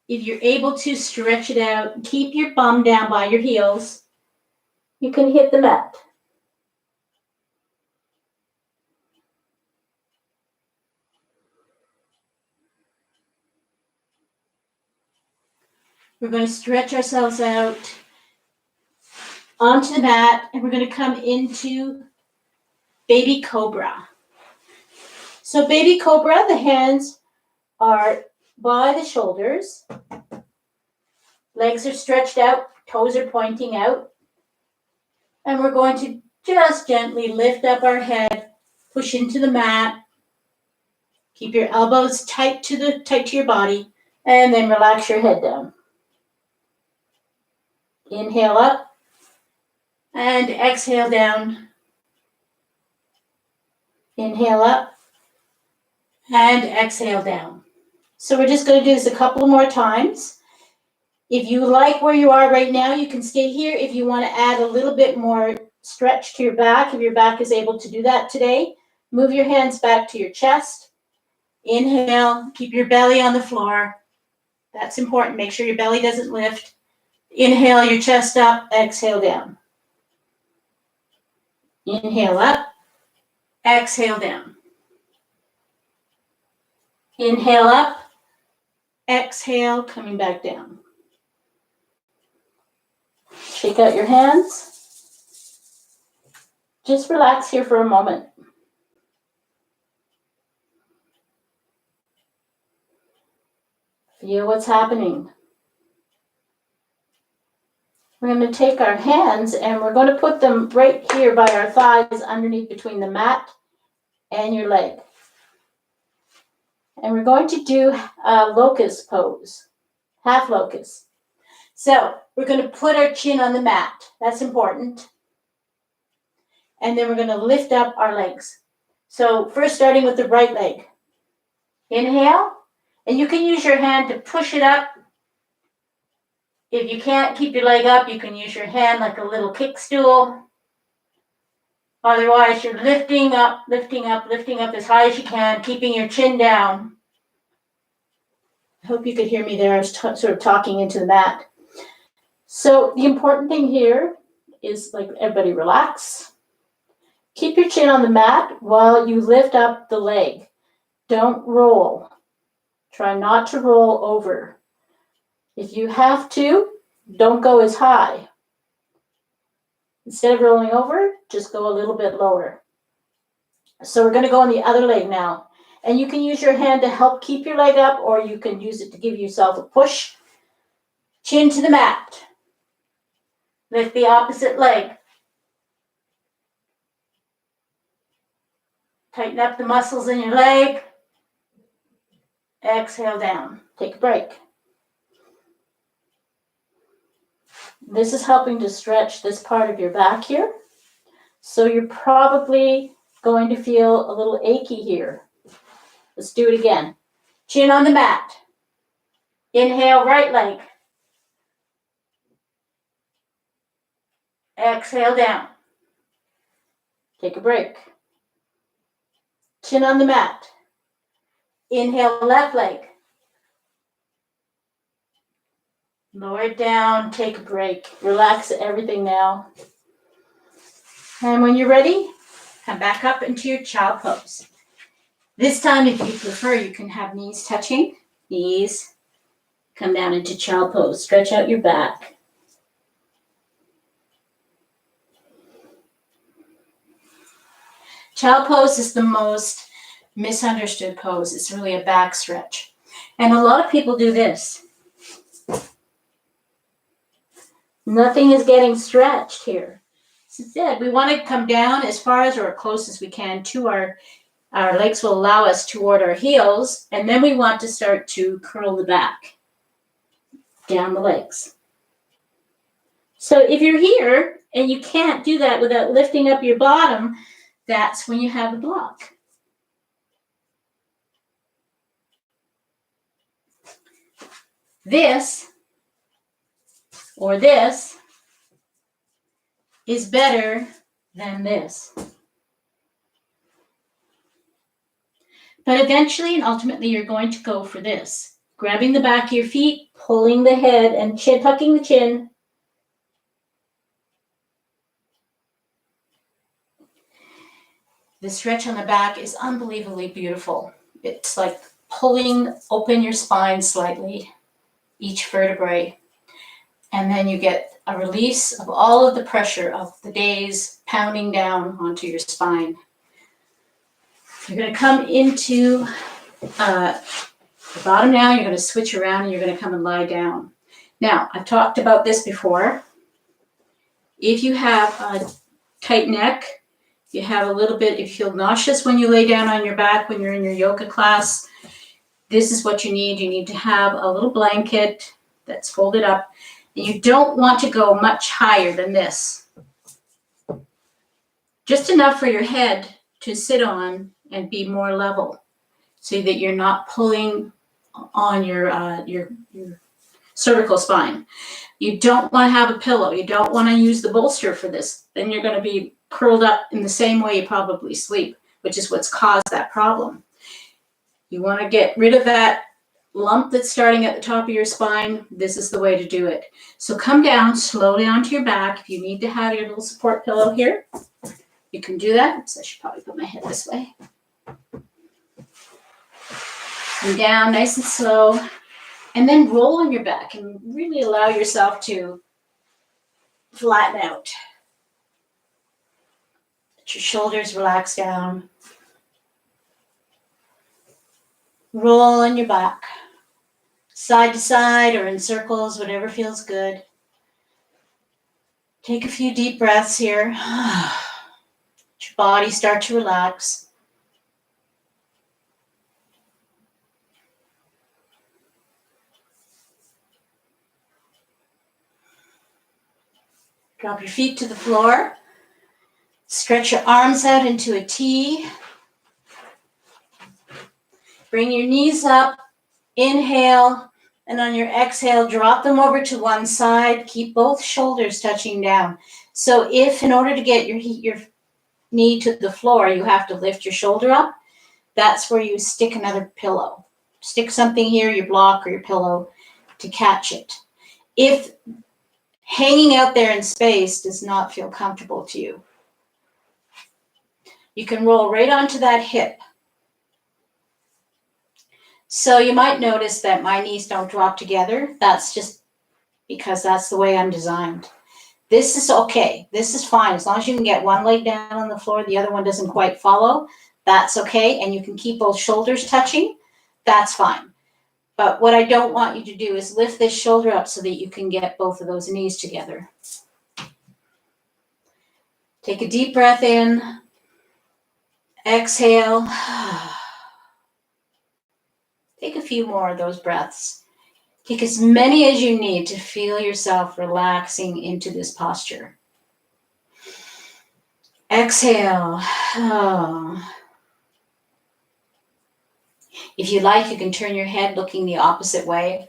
if you're able to, stretch it out. Keep your bum down by your heels. You can hit the mat. We're going to stretch ourselves out onto the mat, and we're going to come into baby cobra. So baby cobra, the hands are by the shoulders. Legs are stretched out, toes are pointing out. And we're going to just gently lift up our head, push into the mat. Keep your elbows tight to your body, and then relax your head down. Inhale up and exhale down. Inhale up and exhale down. So we're just going to do this a couple more times. If you like where you are right now, you can stay here. If you want to add a little bit more stretch to your back, if your back is able to do that today, move your hands back to your chest. Inhale, keep your belly on the floor. That's important. Make sure your belly doesn't lift. Inhale your chest up, exhale down. Inhale up, exhale down. Inhale up, exhale, coming back down. Shake out your hands. Just relax here for a moment. Feel what's happening. We're going to take our hands and we're going to put them right here by our thighs underneath between the mat and your leg. And we're going to do a locust pose, half locust. So we're going to put our chin on the mat. That's important. And then we're going to lift up our legs. So first starting with the right leg. Inhale, and you can use your hand to push it up. If you can't keep your leg up, you can use your hand like a little kick stool. Otherwise, you're lifting up as high as you can, keeping your chin down. I hope you could hear me there. I was sort of talking into the mat. So the important thing here is, like, everybody relax. Keep your chin on the mat while you lift up the leg. Don't roll. Try not to roll over. If you have to, don't go as high. Instead of rolling over, just go a little bit lower. So we're going to go on the other leg now. And you can use your hand to help keep your leg up, or you can use it to give yourself a push. Chin to the mat. Lift the opposite leg. Tighten up the muscles in your leg. Exhale down. Take a break. This is helping to stretch this part of your back here. So you're probably going to feel a little achy here. Let's do it again. Chin on the mat. Inhale, right leg. Exhale down. Take a break. Chin on the mat. Inhale, left leg. Lower it down, take a break. Relax everything now. And when you're ready, come back up into your child pose. This time, if you prefer, you can have knees touching. Knees Come down into child pose. Stretch out your back. Child pose is the most misunderstood pose. It's really a back stretch. And a lot of people do this. Nothing is getting stretched here. Instead, we want to come down as far as or close as we can to our legs will allow us toward our heels, and then we want to start to curl the back down the legs. So if you're here and you can't do that without lifting up your bottom, that's when you have a block. This or this is better than this. But eventually and ultimately, you're going to go for this. Grabbing the back of your feet, pulling the head and chin, tucking the chin. The stretch on the back is unbelievably beautiful. It's like pulling open your spine slightly, each vertebrae. And then you get a release of all of the pressure of the days pounding down onto your spine. You're going to come into the bottom now. You're going to switch around and you're going to come and lie down. Now, I've talked about this before. If you have a tight neck, you have a little bit, if you feel nauseous when you lay down on your back when you're in your yoga class, this is what you need. You need to have a little blanket that's folded up. And you don't want to go much higher than this. Just enough for your head to sit on and be more level so that you're not pulling on your cervical spine. You don't want to have a pillow. You don't want to use the bolster for this. Then you're going to be curled up in the same way you probably sleep, which is what's caused that problem. You want to get rid of that lump that's starting at the top of your spine. This is the way to do it. So come down slowly onto your back. If you need to have your little support pillow here, you can do that. So I should probably put my head this way. And down nice and slow. And then roll on your back and really allow yourself to flatten out. Let your shoulders relax down. Roll on your back. Side to side or in circles, whatever feels good. Take a few deep breaths here. Let your body start to relax. Drop your feet to the floor. Stretch your arms out into a T. Bring your knees up. Inhale. And on your exhale, drop them over to one side. Keep both shoulders touching down. So if in order to get your knee to the floor, you have to lift your shoulder up, that's where you stick another pillow. Stick something here, your block or your pillow, to catch it. If hanging out there in space does not feel comfortable to you, you can roll right onto that hip. So you might notice that my knees don't drop together. That's just because that's the way I'm designed. This is okay. This is fine. As long as you can get one leg down on the floor, the other one doesn't quite follow, that's okay. And you can keep both shoulders touching, that's fine. But what I don't want you to do is lift this shoulder up so that you can get both of those knees together. Take a deep breath in. Exhale. Take a few more of those breaths. Take as many as you need to feel yourself relaxing into this posture. Exhale. If you like, you can turn your head looking the opposite way.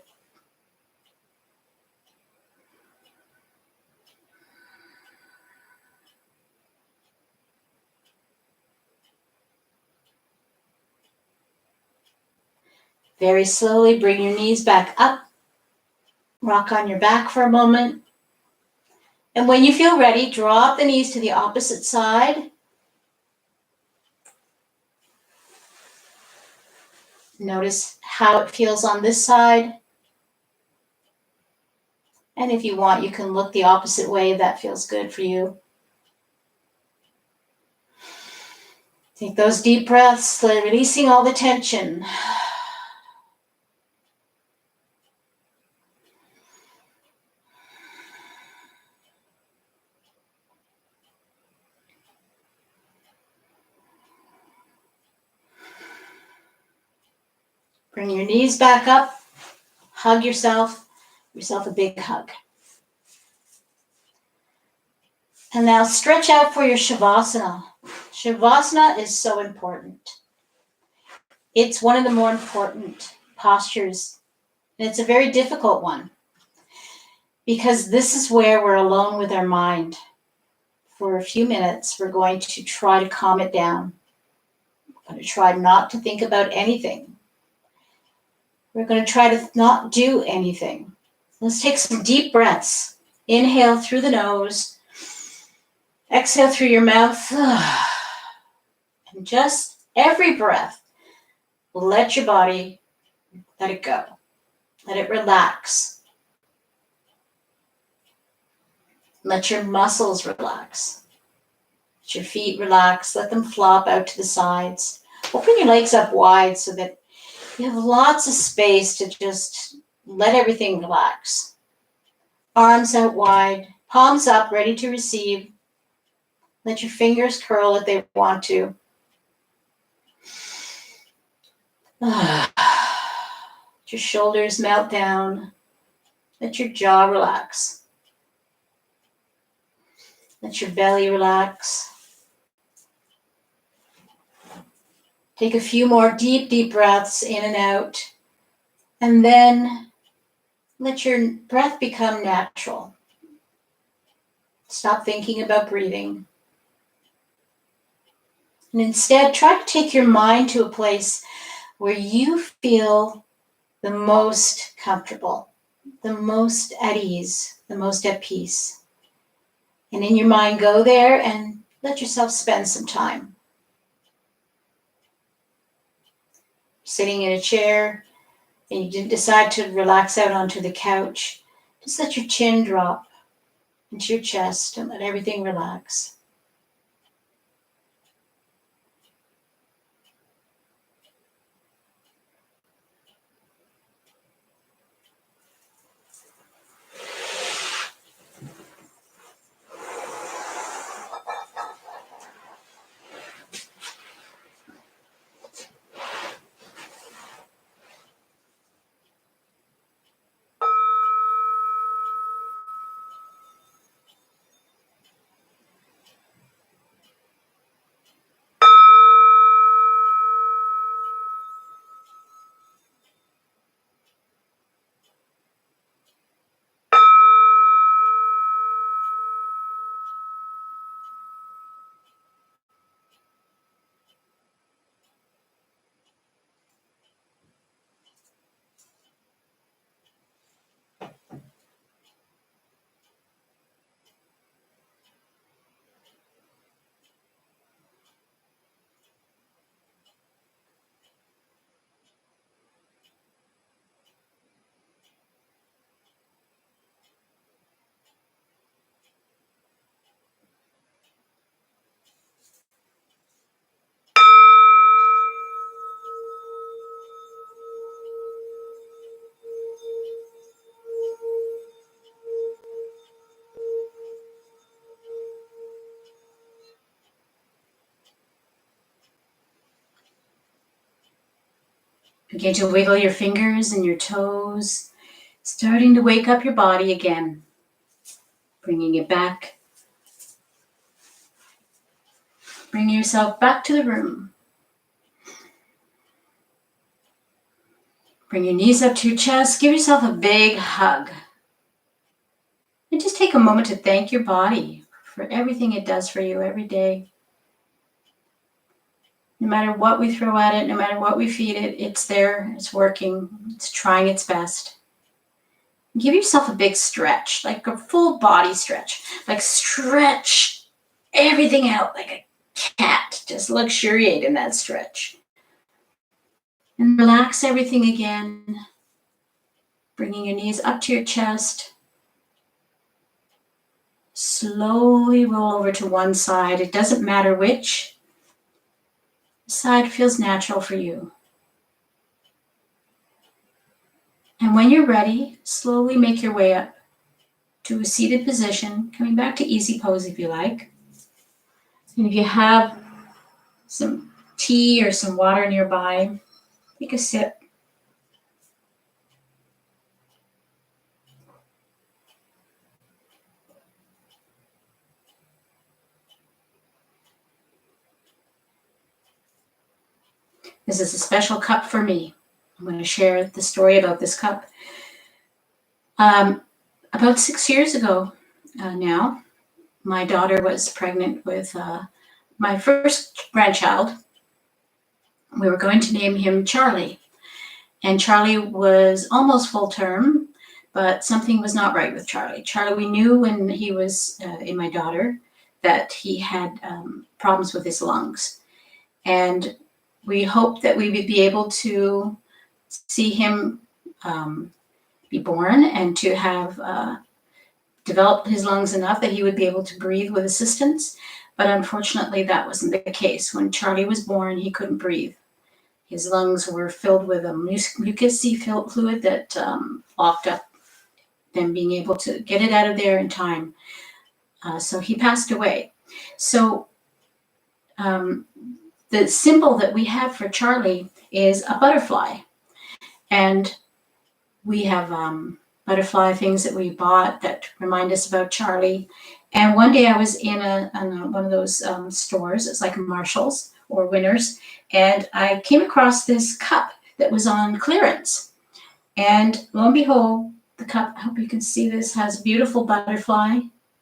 Very slowly bring your knees back up. Rock on your back for a moment. And when you feel ready, drop the knees to the opposite side. Notice how it feels on this side. And if you want, you can look the opposite way if that feels good for you. Take those deep breaths, releasing all the tension. Bring your knees back up. Hug yourself. Yourself a big hug. And now stretch out for your Shavasana. Shavasana is so important. It's one of the more important postures. And it's a very difficult one. Because this is where we're alone with our mind. For a few minutes, we're going to try to calm it down. We're going to try not to think about anything. We're going to try to not do anything. Let's take some deep breaths. Inhale through the nose. Exhale through your mouth. And just every breath, let your body, let it go. Let it relax. Let your muscles relax. Let your feet relax. Let them flop out to the sides. Open your legs up wide so that you have lots of space to just let everything relax. Arms out wide, palms up, ready to receive. Let your fingers curl if they want to. Let your shoulders melt down. Let your jaw relax. Let your belly relax. Take a few more deep, deep breaths in and out. And then let your breath become natural. Stop thinking about breathing. And instead, try to take your mind to a place where you feel the most comfortable, the most at ease, the most at peace. And in your mind, go there and let yourself spend some time. Sitting in a chair and you decide to relax out onto the couch, just let your chin drop into your chest and let everything relax. Begin to wiggle your fingers and your toes, starting to wake up your body again, bringing it back. Bring yourself back to the room. Bring your knees up to your chest. Give yourself a big hug. And just take a moment to thank your body for everything it does for you every day. No matter what we throw at it, no matter what we feed it, it's there, it's working, it's trying its best. Give yourself a big stretch, like a full body stretch. Like stretch everything out like a cat. Just luxuriate in that stretch. And relax everything again. Bringing your knees up to your chest. Slowly roll over to one side. It doesn't matter which side feels natural for you. And when you're ready, slowly make your way up to a seated position, coming back to easy pose if you like. And if you have some tea or some water nearby, take a sip. This is a special cup for me. I'm going to share the story about this cup. About 6 years ago now, my daughter was pregnant with my first grandchild. We were going to name him Charlie. And Charlie was almost full term, but something was not right with Charlie. Charlie, we knew when he was in my daughter that he had problems with his lungs. And we hoped that we would be able to see him be born and to have developed his lungs enough that he would be able to breathe with assistance. But unfortunately, that wasn't the case. When Charlie was born, he couldn't breathe. His lungs were filled with a mucousy fluid that blocked up them being able to get it out of there in time. So he passed away. So the symbol that we have for Charlie is a butterfly. And we have butterfly things that we bought that remind us about Charlie. And one day I was in one of those stores, it's like Marshall's or Winners, and I came across this cup that was on clearance. And lo and behold, the cup, I hope you can see this, has a beautiful butterfly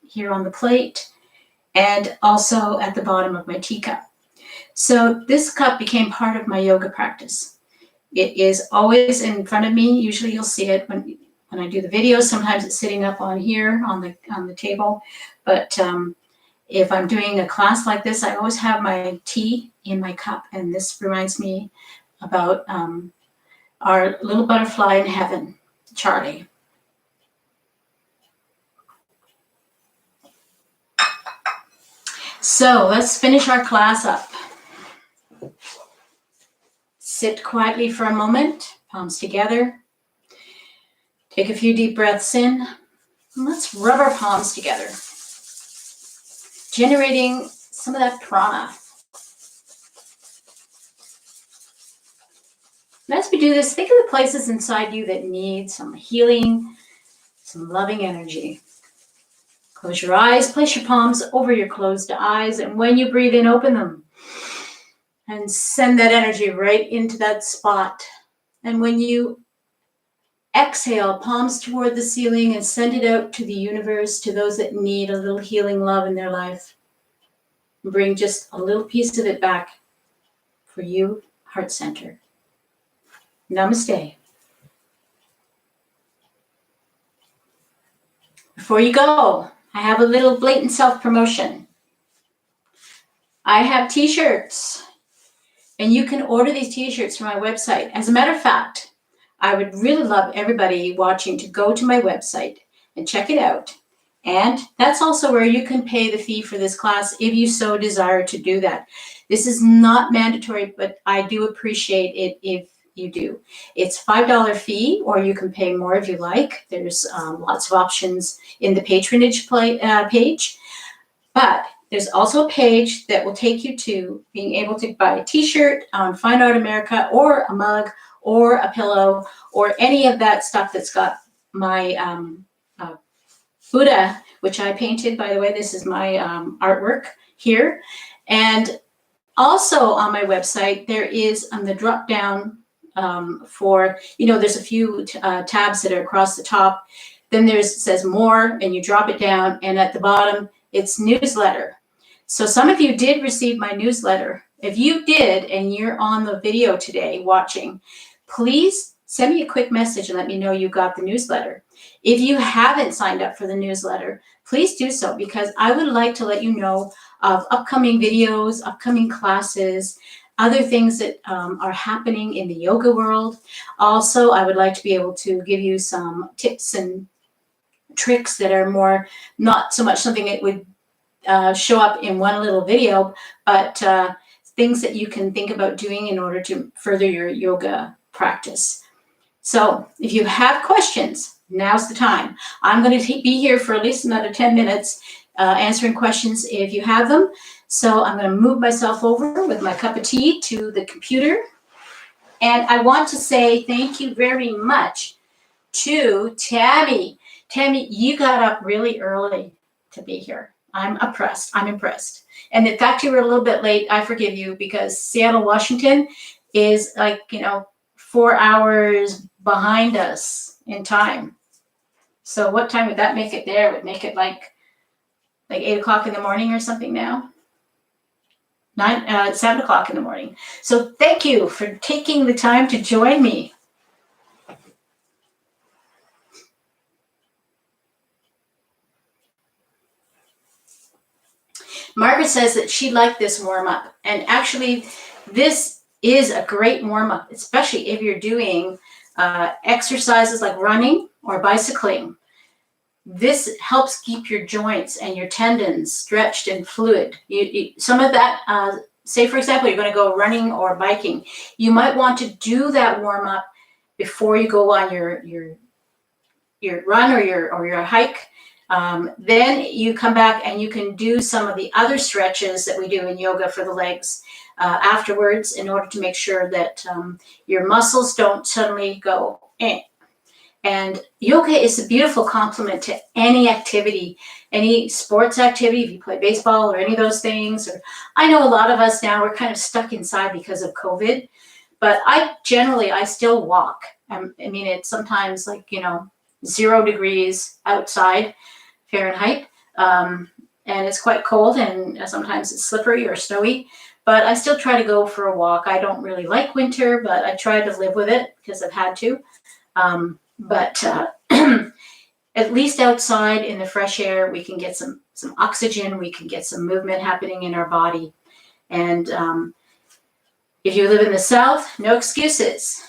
here on the plate and also at the bottom of my teacup. So this cup became part of my yoga practice. It is always in front of me. Usually you'll see it when I do the videos. Sometimes it's sitting up on here on the table. But if I'm doing a class like this, I always have my tea in my cup. And this reminds me about our little butterfly in heaven, Charlie. So let's finish our class up. Sit quietly for a moment, palms together. Take a few deep breaths in. And let's rub our palms together, generating some of that prana. And as we do this, think of the places inside you that need some healing, some loving energy. Close your eyes, place your palms over your closed eyes, and when you breathe in, open them. And send that energy right into that spot. And when you exhale, palms toward the ceiling and send it out to the universe, to those that need a little healing love in their life. And bring just a little piece of it back for you, heart center. Namaste. Before you go, I have a little blatant self-promotion. I have t-shirts. And you can order these t-shirts from my website. As a matter of fact, I would really love everybody watching to go to my website and check it out. And that's also where you can pay the fee for this class if you so desire to do that. This is not mandatory, but I do appreciate it if you do. It's $5 fee, or you can pay more if you like. There's lots of options in the patronage page. But there's also a page that will take you to being able to buy a t-shirt on Fine Art America, or a mug, or a pillow, or any of that stuff that's got my Buddha, which I painted, by the way. This is my artwork here. And also on my website, there is on the drop down for, there's a few tabs that are across the top. Then it says more, and you drop it down, and at the bottom, it's newsletter. So some of you did receive my newsletter. If you did, and you're on the video today watching, please send me a quick message and let me know you got the newsletter. If you haven't signed up for the newsletter, please do so, because I would like to let you know of upcoming videos, upcoming classes, other things that are happening in the yoga world. Also, I would like to be able to give you some tips and tricks that are more, not so much something that would show up in one little video, but things that you can think about doing in order to further your yoga practice. So if you have questions, now's the time. I'm going to be here for at least another 10 minutes answering questions if you have them. So I'm going to move myself over with my cup of tea to the computer. And I want to say thank you very much to Tammy. Tammy, you got up really early to be here. I'm impressed. And the fact you were a little bit late, I forgive you, because Seattle, Washington is 4 hours behind us in time. So what time would that make it there? It would make it like 8 o'clock in the morning or something now. 7 o'clock in the morning. So thank you for taking the time to join me. Margaret says that she liked this warm-up. And actually, this is a great warm-up, especially if you're doing exercises like running or bicycling. This helps keep your joints and your tendons stretched and fluid. Some of that, say for example, you're going to go running or biking. You might want to do that warm-up before you go on your run or your hike. Then you come back and you can do some of the other stretches that we do in yoga for the legs afterwards, in order to make sure that your muscles don't suddenly go eh. And yoga is a beautiful complement to any activity, any sports activity, if you play baseball or any of those things. Or I know a lot of us now, we're kind of stuck inside because of COVID, but I still walk. I mean, it's sometimes 0 degrees outside Fahrenheit, and it's quite cold, and sometimes it's slippery or snowy, but I still try to go for a walk. I don't really like winter, but I try to live with it because I've had to. But at least outside in the fresh air, we can get some oxygen, we can get some movement happening in our body. And if you live in the South, no excuses.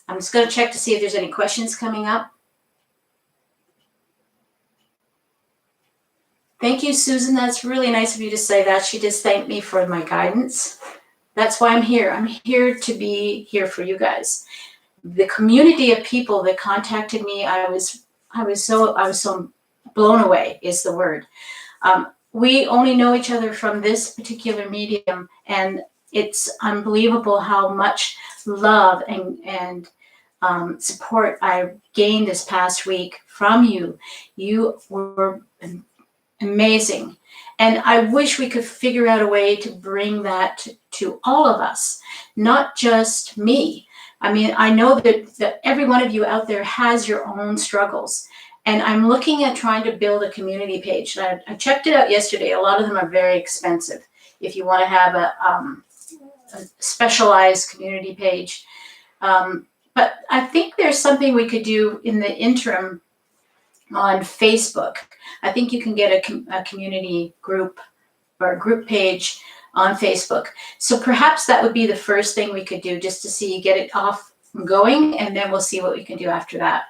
I'm just going to check to see if there's any questions coming up. Thank you, Susan. That's really nice of you to say that. She just thanked me for my guidance. That's why I'm here. I'm here to be here for you guys. The community of people that contacted me, I was so blown away is the word. We only know each other from this particular medium, and it's unbelievable how much love and support I gained this past week from you. You were amazing. And I wish we could figure out a way to bring that to all of us, not just me. I mean, I know that every one of you out there has your own struggles. And I'm looking at trying to build a community page. I checked it out yesterday. A lot of them are very expensive. If you want to have a specialized community page. But I think there's something we could do in the interim on Facebook. I think you can get a community group or a group page on Facebook. So perhaps that would be the first thing we could do, just to see, get it off and going, and then we'll see what we can do after that.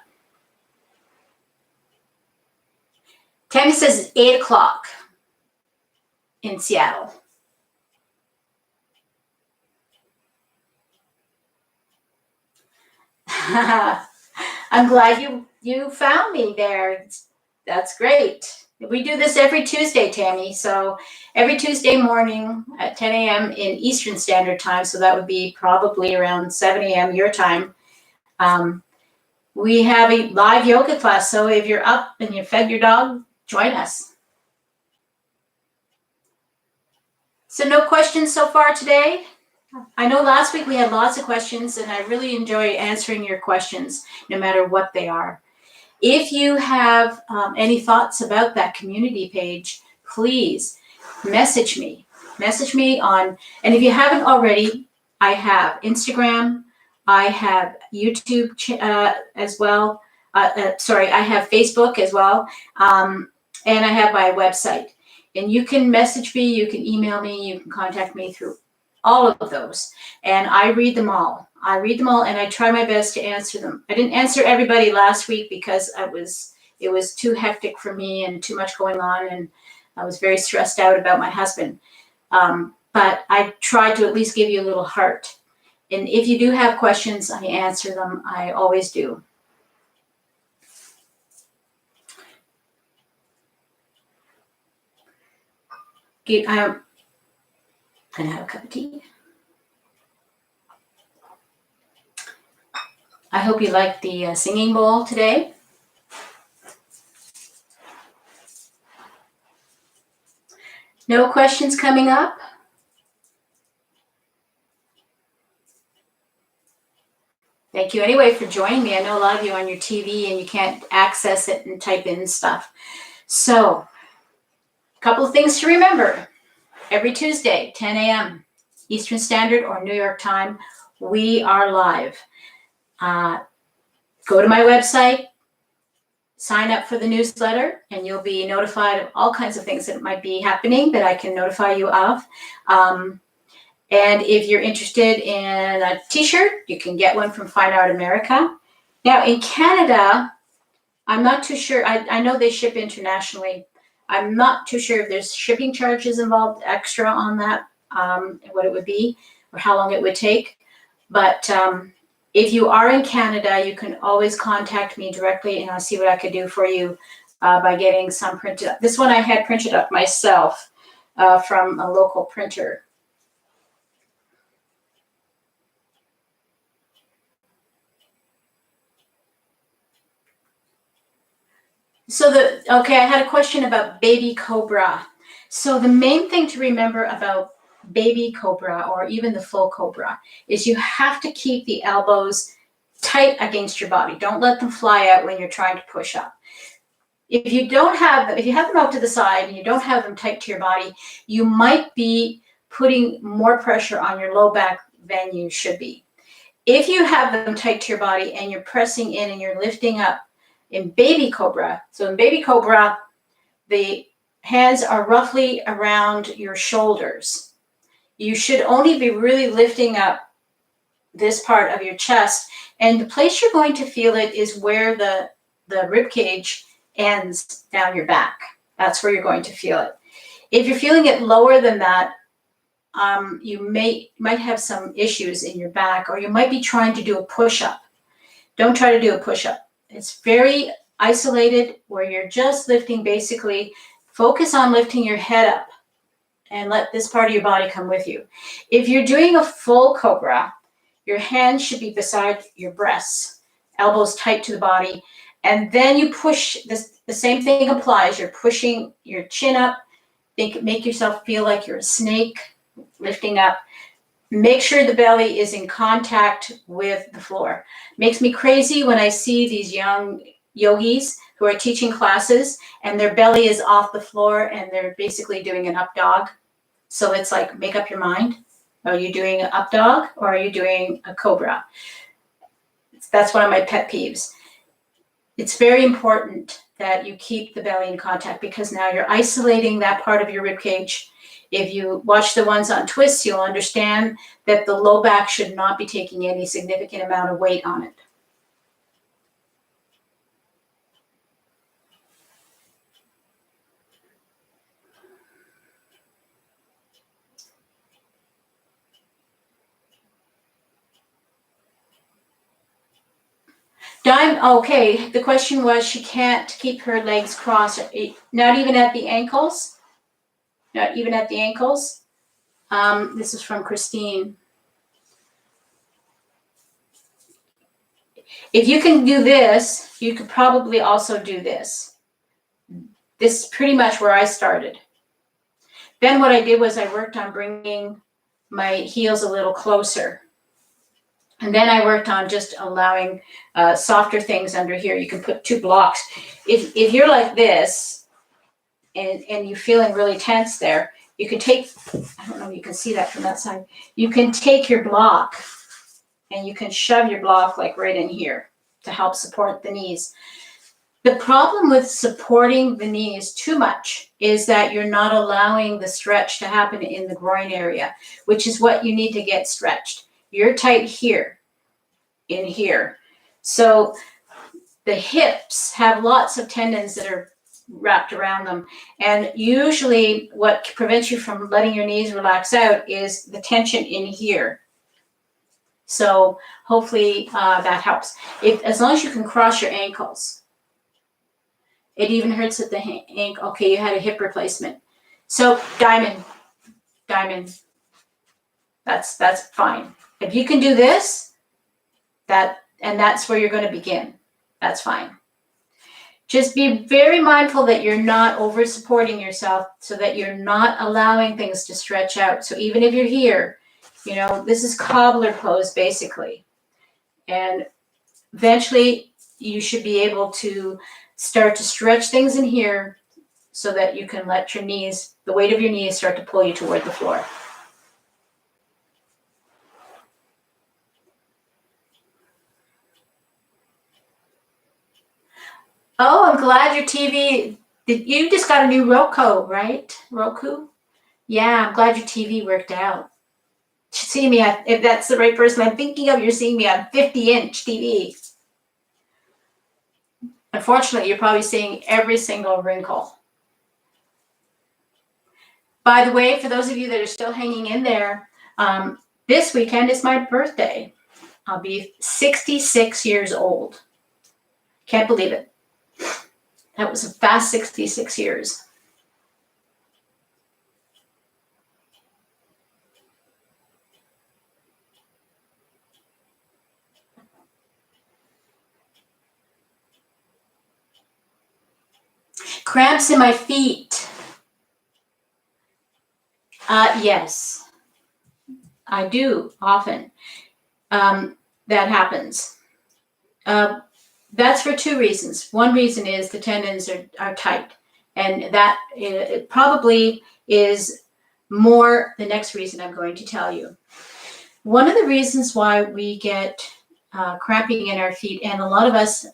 Tammy says it's 8 o'clock in Seattle. I'm glad you found me there. That's great. We do this every Tuesday, Tammy. So every Tuesday morning at 10 a.m. in Eastern Standard Time. So that would be probably around 7 a.m. your time. We have a live yoga class. So if you're up and you fed your dog, join us. So no questions so far today? I know last week we had lots of questions, and I really enjoy answering your questions, no matter what they are. If you have any thoughts about that community page, please message me. Message me on, and if you haven't already, I have Instagram, I have YouTube as well. I have Facebook as well, and I have my website. And you can message me, you can email me, you can contact me through all of those, and I read them all. I read them all and I try my best to answer them. I didn't answer everybody last week because it was too hectic for me and too much going on, and I was very stressed out about my husband. But I tried to at least give you a little heart. And if you do have questions, I answer them. I always do. I'm gonna have a cup of tea. I hope you liked the singing bowl today. No questions coming up? Thank you anyway for joining me. I know a lot of you are on your TV and you can't access it and type in stuff. So, a couple of things to remember. Every Tuesday, 10 a.m. Eastern Standard or New York time, we are live. Go to my website, sign up for the newsletter, and you'll be notified of all kinds of things that might be happening that I can notify you of. And if you're interested in a t-shirt, you can get one from Fine Art America. Now in Canada, I'm not too sure. I know they ship internationally. I'm not too sure if there's shipping charges involved extra on that, what it would be or how long it would take. But if you are in Canada, you can always contact me directly and I'll see what I could do for you by getting some printed up. This one I had printed up myself from a local printer. So I had a question about baby cobra. So the main thing to remember about baby cobra or even the full cobra is you have to keep the elbows tight against your body. Don't let them fly out when you're trying to push up. If you have them out to the side and you don't have them tight to your body, you might be putting more pressure on your low back than you should be. If you have them tight to your body and you're pressing in and you're lifting up in baby cobra, so in baby cobra, the hands are roughly around your shoulders. You should only be really lifting up this part of your chest, and the place you're going to feel it is where the rib cage ends down your back. That's where you're going to feel it. If you're feeling it lower than that, you might have some issues in your back, or you might be trying to do a push-up. Don't try to do a push-up. It's very isolated where you're just lifting, basically. Focus on lifting your head up and let this part of your body come with you. If you're doing a full cobra, your hands should be beside your breasts, elbows tight to the body, and then you push. The same thing applies. You're pushing your chin up. Make yourself feel like you're a snake, lifting up. Make sure the belly is in contact with the floor. Makes me crazy when I see these young yogis who are teaching classes and their belly is off the floor and they're basically doing an up dog. So it's like, make up your mind. Are you doing an up dog or are you doing a cobra? That's one of my pet peeves. It's very important that you keep the belly in contact because now you're isolating that part of your rib cage. If you watch the ones on twists, you'll understand that the low back should not be taking any significant amount of weight on it. Okay, the question was she can't keep her legs crossed, not even at the ankles? Not even at the ankles? This is from Christine. If you can do this, you could probably also do this. This is pretty much where I started. Then what I did was I worked on bringing my heels a little closer. And then I worked on just allowing softer things under here. You can put 2 blocks. If you're like this and you're feeling really tense there, you can take, I don't know if you can see that from that side. You can take your block and you can shove your block like right in here to help support the knees. The problem with supporting the knees too much is that you're not allowing the stretch to happen in the groin area, which is what you need to get stretched. You're tight here. in here. So the hips have lots of tendons that are wrapped around them. And usually what prevents you from letting your knees relax out is the tension in here. So hopefully that helps. As long as you can cross your ankles. It even hurts at the ankle. Okay, you had a hip replacement. So diamond. That's fine. If you can do this, that's where you're going to begin. That's fine. Just be very mindful that you're not over supporting yourself so that you're not allowing things to stretch out. So even if you're here, this is cobbler pose basically. And eventually you should be able to start to stretch things in here so that you can let your knees, the weight of your knees, start to pull you toward the floor. Oh, I'm glad your TV, you just got a new Roku, right? Roku? Yeah, I'm glad your TV worked out. See me, if that's the right person I'm thinking of, you're seeing me on 50-inch TV. Unfortunately, you're probably seeing every single wrinkle. By the way, for those of you that are still hanging in there, this weekend is my birthday. I'll be 66 years old. Can't believe it. That was a fast 66 years. Cramps in my feet. Yes, I do often. That happens. That's for two reasons. One reason is the tendons are tight, and that it probably is more the next reason I'm going to tell you. One of the reasons why we get cramping in our feet, and a lot of us,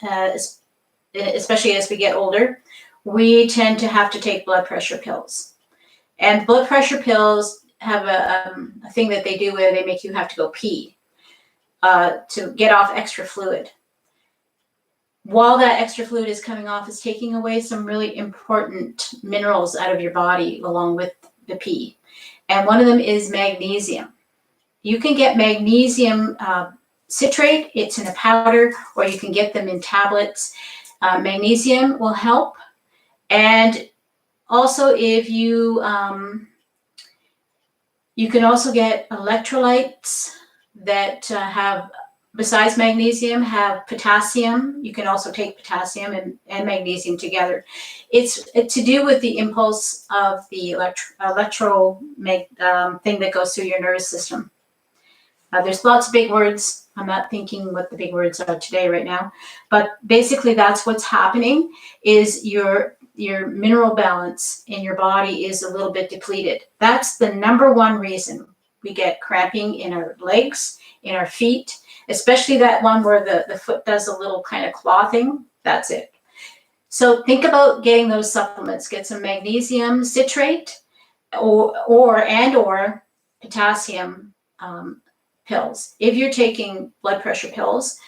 especially as we get older, we tend to have to take blood pressure pills. And blood pressure pills have a thing that they do where they make you have to go pee to get off extra fluid. While that extra fluid is coming off, it's taking away some really important minerals out of your body along with the pee. And one of them is magnesium. You can get magnesium citrate, it's in a powder, or you can get them in tablets. Magnesium will help. And also if you can also get electrolytes that have, besides magnesium, have potassium. You can also take potassium and magnesium together. It's to do with the impulse of the electro thing that goes through your nervous system. There's lots of big words. I'm not thinking what the big words are today right now. But basically that's what's happening is your mineral balance in your body is a little bit depleted. That's the number one reason we get cramping in our legs, in our feet, especially that one where the foot does a little kind of claw thing. That's it. So think about getting those supplements. Get some magnesium citrate or potassium pills. If you're taking blood pressure pills,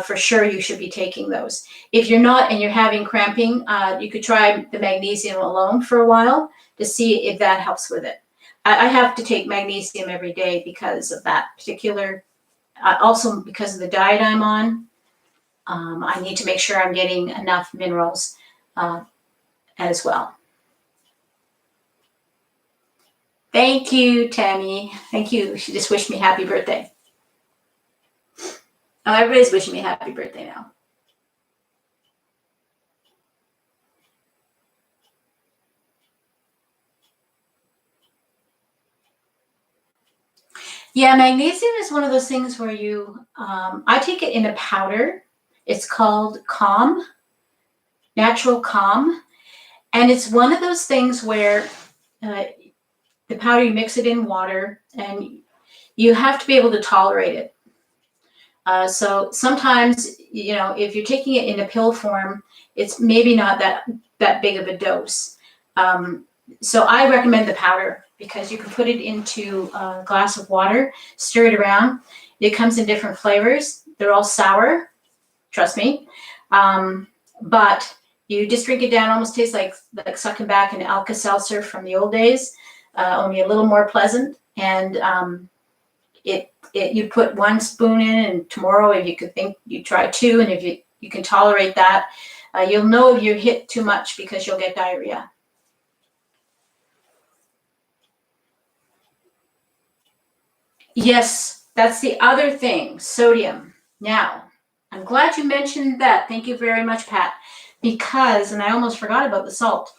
for sure you should be taking those. If you're not and you're having cramping, you could try the magnesium alone for a while to see if that helps with it. I have to take magnesium every day because of that particular, also because of the diet I'm on. I need to make sure I'm getting enough minerals as well. Thank you, Tammy. Thank you. She just wished me happy birthday. Oh, everybody's wishing me happy birthday now. Yeah, magnesium is one of those things where I take it in a powder. It's called Calm, Natural Calm. And it's one of those things where the powder, you mix it in water and you have to be able to tolerate it. So sometimes, if you're taking it in a pill form, it's maybe not that big of a dose. So I recommend the powder because you can put it into a glass of water, stir it around. It comes in different flavors. they're all sour, trust me. But you just drink it down, almost tastes like sucking back an Alka-Seltzer from the old days, only a little more pleasant. And you put 1 spoon in, and tomorrow, if you could think, you try 2, and if you can tolerate that, you'll know if you hit too much because you'll get diarrhea. Yes, that's the other thing, sodium. Now, I'm glad you mentioned that. Thank you very much, Pat, because, and I almost forgot about the salt.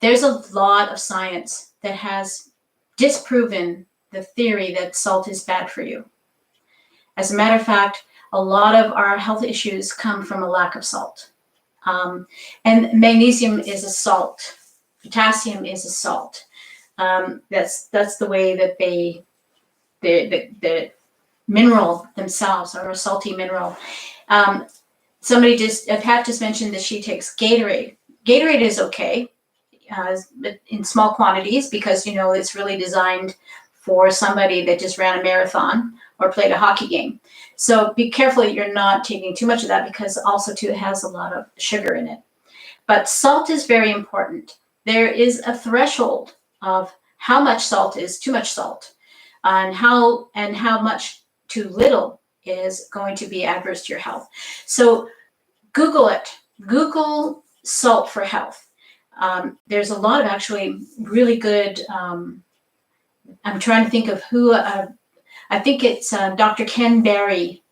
There's a lot of science that has disproven the theory that salt is bad for you. As a matter of fact, a lot of our health issues come from a lack of salt. And magnesium is a salt. Potassium is a salt. That's the way that the mineral themselves are a salty mineral. Pat just mentioned that she takes Gatorade. Gatorade is okay in small quantities because, it's really designed for somebody that just ran a marathon or played a hockey game. So be careful you're not taking too much of that, because also too it has a lot of sugar in it. But salt is very important. There is a threshold of how much salt is too much salt, and how much too little is going to be adverse to your health. So Google it. Google salt for health. There's a lot of actually really good, I'm trying to think of who, I think it's Dr. Ken Berry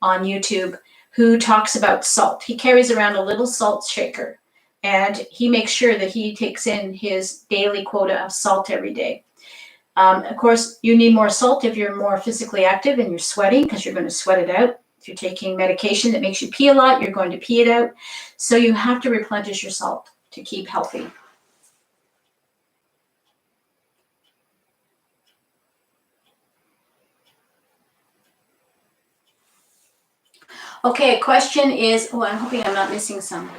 on YouTube, who talks about salt. He carries around a little salt shaker, and he makes sure that he takes in his daily quota of salt every day. Of course, you need more salt if you're more physically active and you're sweating, because you're going to sweat it out. If you're taking medication that makes you pee a lot, you're going to pee it out. So you have to replenish your salt to keep healthy. Okay, question is, I'm hoping I'm not missing some.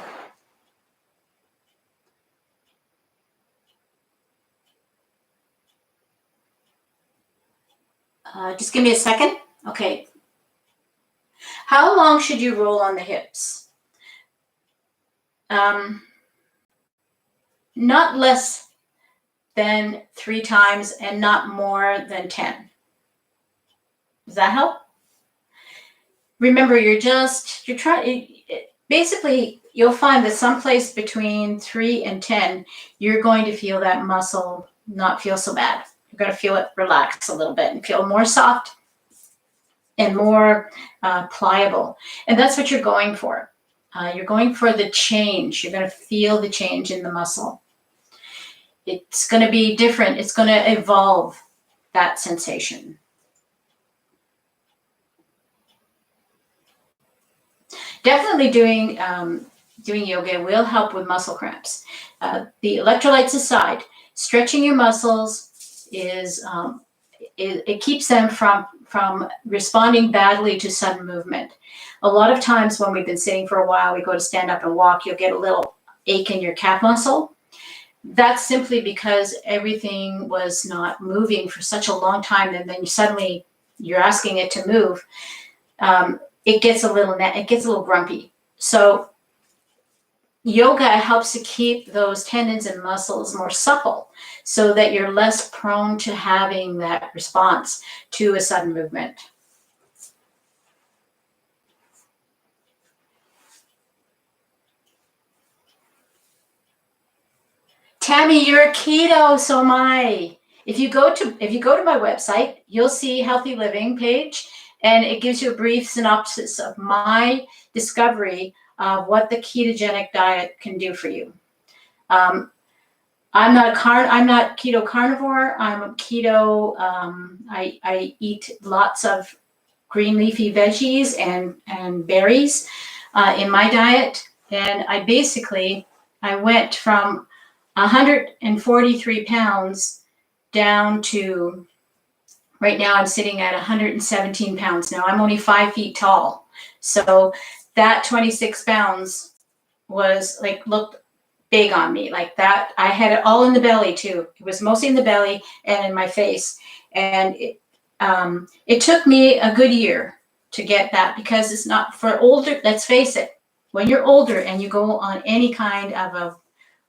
Just give me a second. Okay. How long should you roll on the hips? Not less than 3 times and not more than 10. Does that help? Remember, basically, you'll find that someplace between 3 and 10, you're going to feel that muscle not feel so bad. You're going to feel it relax a little bit and feel more soft and more pliable. And that's what you're going for. You're going for the change. You're going to feel the change in the muscle. It's going to be different. It's going to evolve that sensation. Definitely doing yoga will help with muscle cramps. The electrolytes aside, stretching your muscles it keeps them from responding badly to sudden movement. A lot of times when we've been sitting for a while, we go to stand up and walk, you'll get a little ache in your calf muscle. That's simply because everything was not moving for such a long time, and then suddenly you're asking it to move. It gets a little grumpy. So yoga helps to keep those tendons and muscles more supple so that you're less prone to having that response to a sudden movement. Tammy, you're a keto, so am I. If you go to my website, you'll see Healthy Living page, and it gives you a brief synopsis of my discovery of what the ketogenic diet can do for you. I'm not keto carnivore. I'm a keto. I eat lots of green leafy veggies and berries in my diet, and I went from 143 pounds down to, right now I'm sitting at 117 pounds. Now I'm only 5 feet tall. So that 26 pounds looked big on me like that. I had it all in the belly too. It was mostly in the belly and in my face. And it took me a good year to get that, because it's not for older. Let's face it, when you're older and you go on any kind of a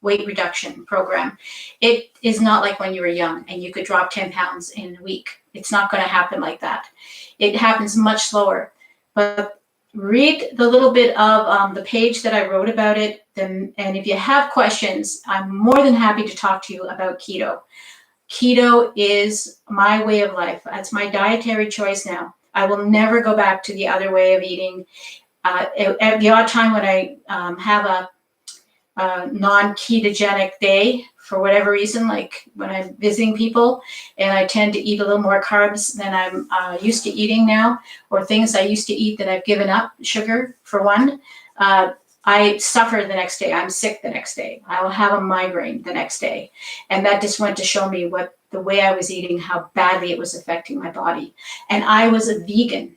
weight reduction program, it is not like when you were young and you could drop 10 pounds in a week. It's not going to happen like that. It happens much slower. But read the little bit of the page that I wrote about it. And if you have questions, I'm more than happy to talk to you about keto. Keto is my way of life. That's my dietary choice now. I will never go back to the other way of eating. At the odd time when I have a non-ketogenic day, for whatever reason, like when I'm visiting people and I tend to eat a little more carbs than I'm used to eating now, or things I used to eat that I've given up, sugar for one, I suffer the next day. I'm sick the next day. I will have a migraine the next day. And that just went to show me what the way I was eating, how badly it was affecting my body. And I was a vegan.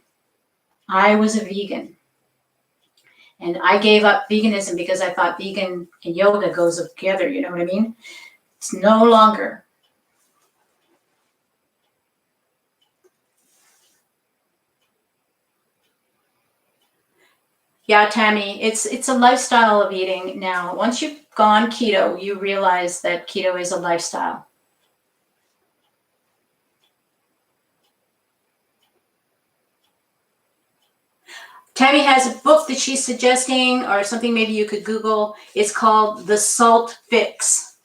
And I gave up veganism because I thought vegan and yoga goes together. You know what I mean? It's no longer. Yeah, Tammy, it's a lifestyle of eating now. Once you've gone keto, you realize that keto is a lifestyle. Tammy has a book that she's suggesting, or something maybe you could Google. It's called The Salt Fix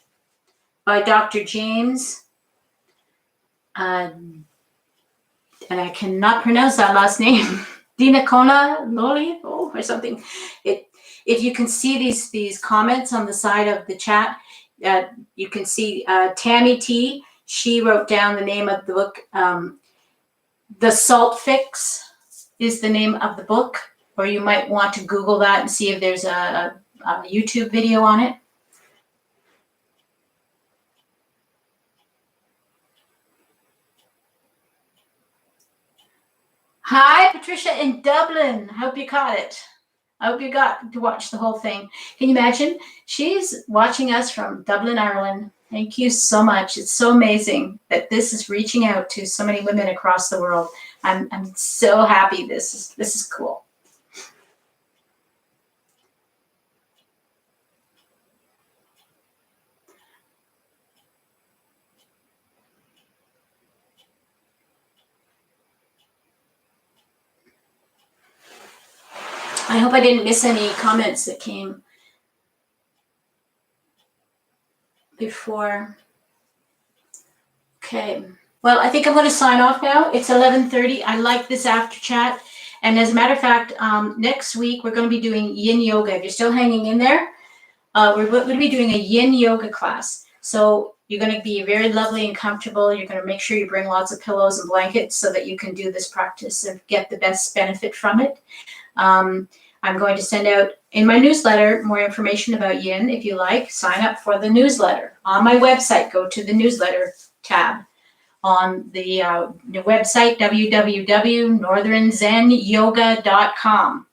by Dr. James. And I cannot pronounce that last name. Dinacona Loli or something. If you can see these comments on the side of the chat, you can see Tammy T. She wrote down the name of the book. The Salt Fix is the name of the book, or you might want to Google that and see if there's a YouTube video on it. Hi, Patricia in Dublin. Hope you caught it. I hope you got to watch the whole thing. Can you imagine? She's watching us from Dublin, Ireland. Thank you so much. It's so amazing that this is reaching out to so many women across the world. I'm so happy. This is cool. I hope I didn't miss any comments that came before. Okay. Well, I think I'm going to sign off now. It's 11:30. I like this after chat. And as a matter of fact, next week we're going to be doing yin yoga. If you're still hanging in there, we're going to be doing a yin yoga class. So you're going to be very lovely and comfortable. You're going to make sure you bring lots of pillows and blankets so that you can do this practice and get the best benefit from it. I'm going to send out in my newsletter more information about yin. If you like, sign up for the newsletter on my website. Go to the newsletter tab on the website, www.northernzenyoga.com.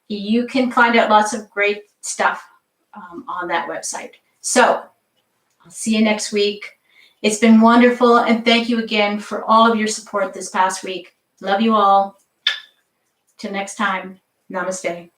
You can find out lots of great stuff on that website. So I'll see you next week. It's been wonderful, and thank you again for all of your support this past week. Love you all. Till next time, namaste.